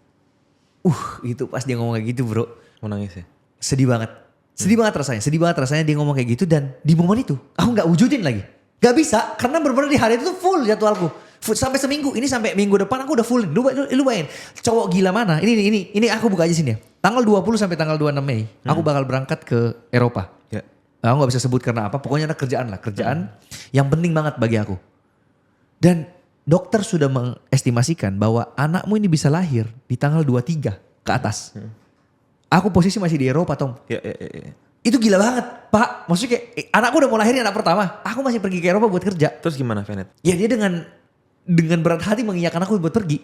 Itu pas dia ngomong kayak gitu bro. Mau nangis ya? Sedih banget rasanya dia ngomong kayak gitu. Dan di momen itu aku gak wujudin lagi. Gak bisa, karena bener-bener di hari itu tuh full jadwalku. Sampai seminggu, ini sampai minggu depan aku udah fullin. Lu bayangin, cowok gila mana. Ini aku buka aja sini ya. Tanggal 20 sampai tanggal 26 Mei, aku bakal berangkat ke Eropa. Ya. Aku gak bisa sebut karena apa, pokoknya ada kerjaan yang penting banget bagi aku. Dan dokter sudah mengestimasikan bahwa anakmu ini bisa lahir di tanggal 23 ke atas. Aku posisi masih di Eropa Tom. Ya. Itu gila banget Pak. Maksudnya kayak anakku udah mau lahir anak pertama. Aku masih pergi ke Eropa buat kerja. Terus gimana Venet? Ya dia dengan berat hati mengiyakan aku buat pergi.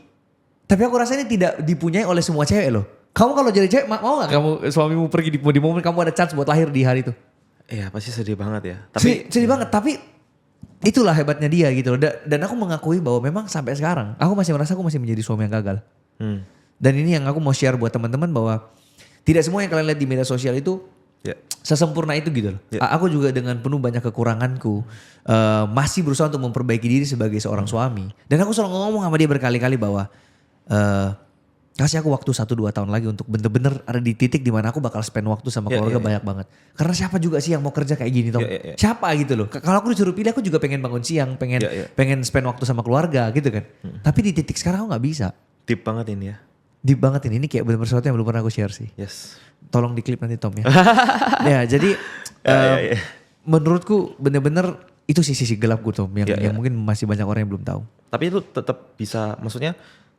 Tapi aku rasa ini tidak dipunyai oleh semua cewek loh. Kamu kalau jadi cewek mau gak kamu suamimu pergi di momen kamu ada chance buat lahir di hari itu? Iya pasti sedih banget ya. Sedih banget tapi itulah hebatnya dia gitu loh. Dan aku mengakui bahwa memang sampai sekarang aku masih merasa aku masih menjadi suami yang gagal. Dan ini yang aku mau share buat teman-teman bahwa tidak semua yang kalian lihat di media sosial itu Ya. Sesempurna itu gitu loh. Aku juga dengan penuh banyak kekuranganku masih berusaha untuk memperbaiki diri sebagai seorang suami. Dan aku selalu ngomong sama dia berkali-kali bahwa kasih aku waktu 1-2 tahun lagi untuk bener-bener ada di titik dimana aku bakal spend waktu sama keluarga banyak banget. Karena siapa juga sih yang mau kerja kayak gini Tom? Siapa gitu loh. Kalau aku disuruh pilih aku juga pengen bangun siang, pengen spend waktu sama keluarga gitu kan. Tapi di titik sekarang aku gak bisa. Deep banget ini ya. Deep banget ini kayak bener-bener sesuatu yang belum pernah aku share sih. Yes. Tolong diklip nanti Tom ya. Ya jadi menurutku bener-bener itu sisi gelap gue Tom yang mungkin masih banyak orang yang belum tahu. Tapi itu tetap bisa, maksudnya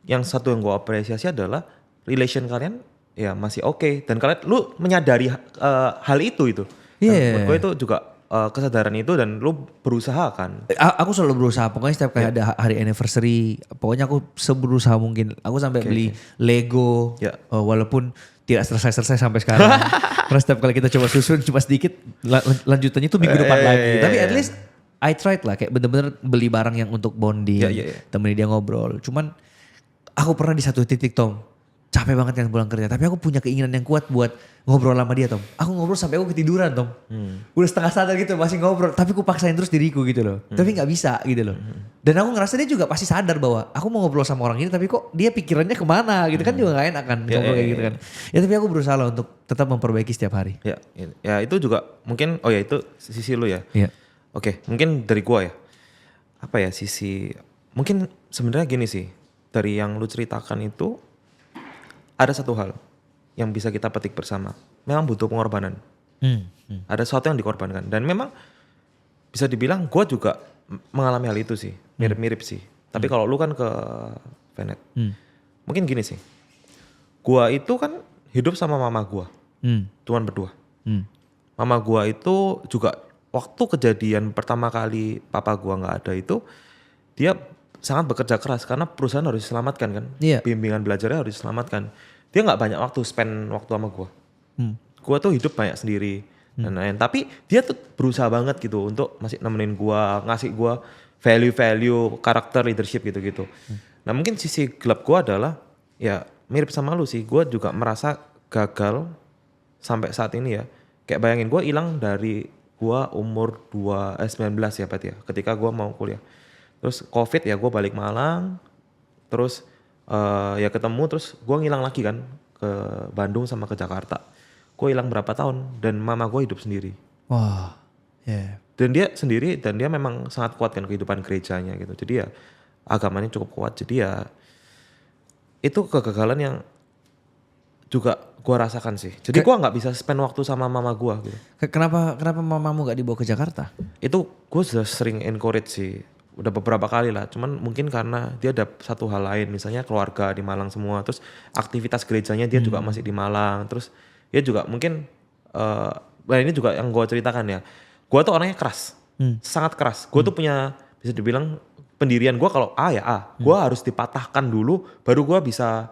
yang satu yang gue apresiasi adalah relation kalian ya masih oke. Dan kalian lu menyadari hal itu. Menurut gue itu juga kesadaran itu dan lu berusaha kan. Aku selalu berusaha, pokoknya setiap kali ada hari anniversary, pokoknya aku seberusaha mungkin. Aku sampai beli Lego, walaupun tidak selesai-selesai sampai sekarang. Karena setiap kali kita coba susun cuma sedikit, lanjutannya itu minggu depan lagi. Tapi at least I tried lah, kayak bener-bener beli barang yang untuk bonding, temenin dia ngobrol. Cuman aku pernah di satu titik Tom, capek banget kan pulang kerja. Tapi aku punya keinginan yang kuat buat ngobrol sama dia Tom. Aku ngobrol sampai aku ketiduran Tom. Udah setengah sadar gitu masih ngobrol. Tapi aku paksain terus diriku gitu loh. Tapi gak bisa gitu loh. Dan aku ngerasa dia juga pasti sadar bahwa aku mau ngobrol sama orang ini. Tapi kok dia pikirannya kemana gitu kan juga gak enak kan. Ngobrol kayak gitu kan. Ya tapi aku berusaha lah untuk tetap memperbaiki setiap hari. Ya itu juga mungkin, itu sisi lu ya. Oke, mungkin dari gua ya. Apa ya sisi, mungkin sebenarnya gini sih. Dari yang lu ceritakan itu ada satu hal yang bisa kita petik bersama. Memang butuh pengorbanan. Ada sesuatu yang dikorbankan. Dan memang bisa dibilang gue juga mengalami hal itu sih. Mirip-mirip sih. Tapi kalau lu kan ke Venet. Mungkin gini sih. Gue itu kan hidup sama mama gue. Cuman berdua. Mama gue itu juga waktu kejadian pertama kali papa gue gak ada itu. Dia sangat bekerja keras karena perusahaan harus diselamatkan kan. Bimbingan belajarnya harus diselamatkan. Dia gak banyak waktu spend waktu sama gue. Gue tuh hidup banyak sendiri dan lain-lain. Tapi dia tuh berusaha banget gitu untuk masih nemenin gue, ngasih gue value-value, karakter, leadership gitu-gitu. Nah mungkin sisi gelap gue adalah ya mirip sama lu sih. Gue juga merasa gagal sampai saat ini ya. Kayak bayangin gue hilang dari gue umur 19 ya berarti ya. Ketika gue mau kuliah. Terus COVID ya gue balik Malang. Terus ya ketemu terus gue ngilang lagi kan ke Bandung sama ke Jakarta. Gue hilang berapa tahun dan mama gue hidup sendiri. Wah, Dan dia sendiri dan dia memang sangat kuat kan kehidupan gerejanya gitu. Jadi ya agamanya cukup kuat. Jadi ya itu kegagalan yang juga gue rasakan sih. Jadi gue nggak bisa spend waktu sama mama gue gitu. Kenapa mamamu gak dibawa ke Jakarta? Itu gue sudah sering encourage sih. Udah beberapa kali lah, cuman mungkin karena dia ada satu hal lain, misalnya keluarga di Malang semua, terus aktivitas gerejanya dia juga masih di Malang, terus dia juga mungkin, ini juga yang gue ceritakan ya, gue tuh orangnya keras, sangat keras, gue tuh punya bisa dibilang pendirian gue kalau A ya A, gue harus dipatahkan dulu, baru gue bisa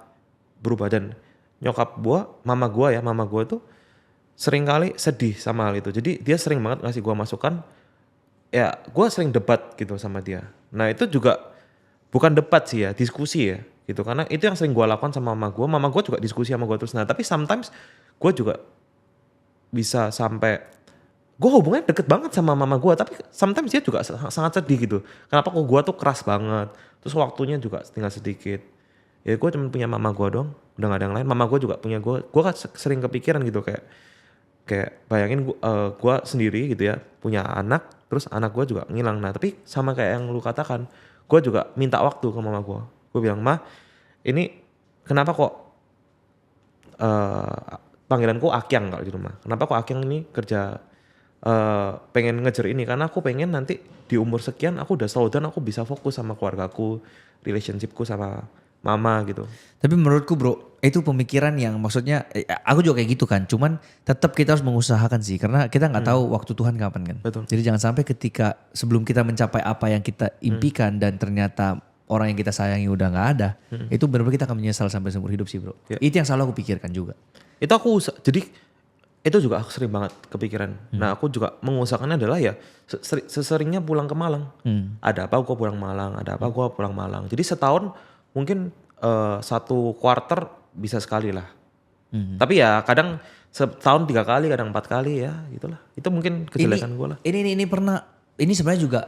berubah. Dan nyokap gue, mama gue tuh sering kali sedih sama hal itu, jadi dia sering banget ngasih gue masukan. Ya gue sering debat gitu sama dia. Nah itu juga bukan debat sih ya, diskusi ya gitu. Karena itu yang sering gue lakukan sama mama gue juga diskusi sama gue terus. Nah tapi sometimes gue juga bisa sampai, gue hubungannya deket banget sama mama gue. Tapi sometimes dia juga sangat sedih gitu. Kenapa kok gue tuh keras banget. Terus waktunya juga tinggal sedikit. Ya gue cuma punya mama gue doang, udah gak ada yang lain. Mama gue juga punya gue kan sering kepikiran gitu kayak bayangin gue sendiri gitu ya, punya anak. Terus anak gue juga ngilang. Nah tapi sama kayak yang lu katakan, gue juga minta waktu ke mama gue. Gue bilang, Ma ini kenapa kok panggilanku Akyang kalau di rumah. Kenapa kok Akyang ini kerja pengen ngejar ini. Karena aku pengen nanti di umur sekian aku udah slow down, aku bisa fokus sama keluargaku, relationshipku sama mama gitu. Tapi menurutku bro, itu pemikiran yang maksudnya, aku juga kayak gitu kan. Cuman tetap kita harus mengusahakan sih, karena kita nggak tahu waktu Tuhan kapan kan. Betul. Jadi jangan sampai ketika sebelum kita mencapai apa yang kita impikan dan ternyata orang yang kita sayangi udah nggak ada, itu benar-benar kita akan menyesal sampai seumur hidup sih bro. Ya. Itu yang selalu aku pikirkan juga. Itu jadi itu juga aku sering banget kepikiran. Nah aku juga mengusahakannya adalah ya seseringnya pulang ke Malang. Ada apa gue pulang Malang, ada apa gue pulang Malang. Jadi setahun mungkin 1 quarter bisa sekali lah. Tapi ya kadang setahun 3 kali, kadang 4 kali ya, gitulah. Itu mungkin kejelekan gue lah. Ini pernah, ini sebenarnya juga,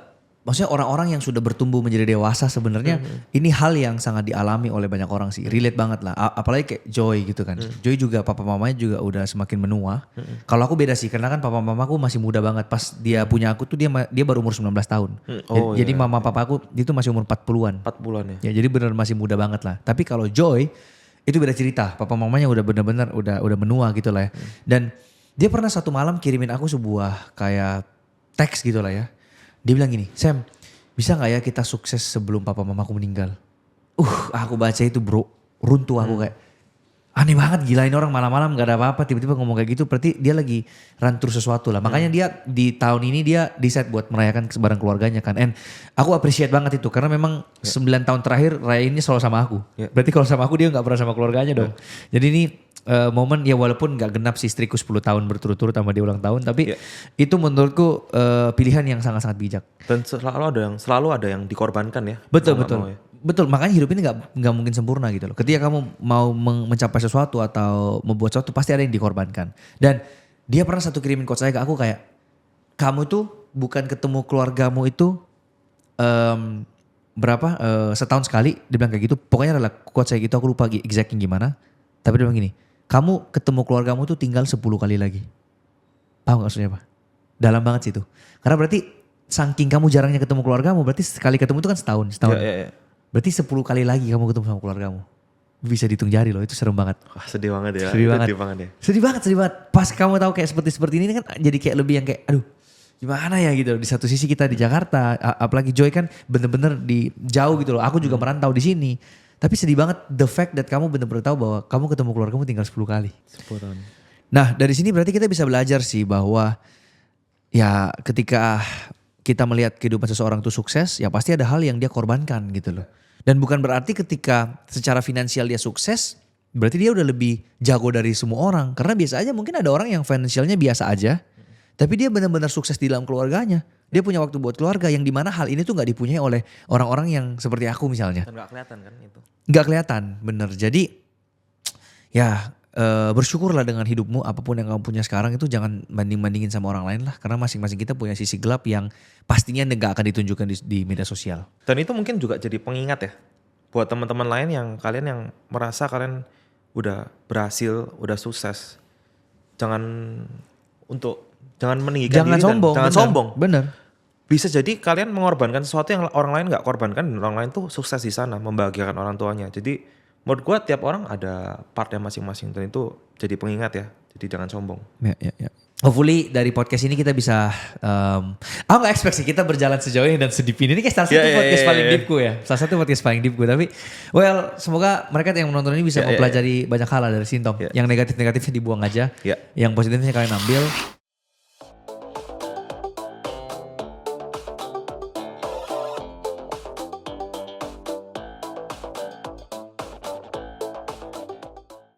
maksudnya orang-orang yang sudah bertumbuh menjadi dewasa sebenarnya ini hal yang sangat dialami oleh banyak orang sih. Relate banget lah. Apalagi kayak Joy gitu kan. Joy juga papa mamanya juga udah semakin menua. Kalau aku beda sih karena kan papa mamaku masih muda banget. Pas dia punya aku tuh dia baru umur 19 tahun. Jadi mama papa aku itu masih umur 40-an. 40-an ya. Ya jadi benar masih muda banget lah. Tapi kalau Joy itu beda cerita. Papa mamanya udah benar-benar udah menua gitu lah ya. Dan dia pernah satu malam kirimin aku sebuah kayak teks gitu lah ya. Dia bilang gini, Sam, bisa gak ya kita sukses sebelum papa mamaku meninggal? Aku baca itu bro, runtuh aku kayak, aneh banget gila ini orang malam-malam gak ada apa-apa tiba-tiba ngomong kayak gitu. Berarti dia lagi run through sesuatu lah. Makanya dia di tahun ini dia decide buat merayakan bareng keluarganya kan. And aku appreciate banget itu karena memang 9 tahun terakhir Raya ini selalu sama aku. Berarti kalau sama aku dia gak pernah sama keluarganya dong. Jadi ini momen ya walaupun gak genap si istriku 10 tahun berturut-turut sama dia ulang tahun. Tapi itu menurutku pilihan yang sangat-sangat bijak. Dan selalu ada yang dikorbankan ya. Betul. Mau ya. Betul, makanya hidup ini nggak mungkin sempurna gitu loh. Ketika kamu mau mencapai sesuatu atau membuat sesuatu pasti ada yang dikorbankan. Dan dia pernah satu kirimin quote saya ke aku kayak, kamu tuh bukan ketemu keluargamu itu setahun sekali. Dia bilang kayak gitu. Pokoknya adalah quote saya gitu, aku lupa exactly gimana. Tapi dia bilang gini, kamu ketemu keluargamu tuh tinggal 10 kali lagi. Paham gak maksudnya apa? Dalam banget sih itu. Karena berarti saking kamu jarangnya ketemu keluargamu, berarti sekali ketemu itu kan setahun. Iya. Berarti 10 kali lagi kamu ketemu sama keluargamu. Bisa dihitung jari loh, itu serem banget. Wah, sedih banget ya. Sedih banget. Pas kamu tahu kayak seperti ini kan jadi kayak lebih yang kayak aduh gimana ya gitu. Di satu sisi kita di Jakarta, apalagi Joy kan bener-bener di jauh gitu loh. Aku juga merantau di sini. Tapi sedih banget the fact that kamu bener-bener tahu bahwa kamu ketemu keluargamu tinggal 10 kali. 10 tahun. Nah dari sini berarti kita bisa belajar sih bahwa ya ketika kita melihat kehidupan seseorang itu sukses, ya pasti ada hal yang dia korbankan gitu loh. Dan bukan berarti ketika secara finansial dia sukses, berarti dia udah lebih jago dari semua orang. Karena biasa aja mungkin ada orang yang finansialnya biasa aja, tapi dia benar-benar sukses di dalam keluarganya. Dia punya waktu buat keluarga yang dimana hal ini tuh gak dipunyai oleh orang-orang yang seperti aku misalnya. Dan gak kelihatan kan itu. Gak kelihatan, bener. Jadi ya bersyukurlah dengan hidupmu, apapun yang kamu punya sekarang itu jangan banding-bandingin sama orang lain lah. Karena masing-masing kita punya sisi gelap yang pastinya gak akan ditunjukkan di media sosial. Dan itu mungkin juga jadi pengingat ya. Buat teman-teman lain yang kalian yang merasa kalian udah berhasil, udah sukses. Jangan meninggikan diri jangan sombong. Bener. Bisa jadi kalian mengorbankan sesuatu yang orang lain gak korbankan dan orang lain tuh sukses di sana, membahagiakan orang tuanya. Jadi menurut gue tiap orang ada partnya masing-masing dan itu jadi pengingat ya. Jadi jangan sombong. Ya. Hopefully dari podcast ini kita bisa, aku gak expect sih kita berjalan sejauh ini dan sedip ini. Ini kayak salah satu podcast paling deepku ya. Salah satu podcast paling deepku. Tapi well semoga mereka yang menonton ini bisa mempelajari banyak hal dari Sintom. Yang negatif-negatifnya dibuang aja. Yang positifnya kalian ambil.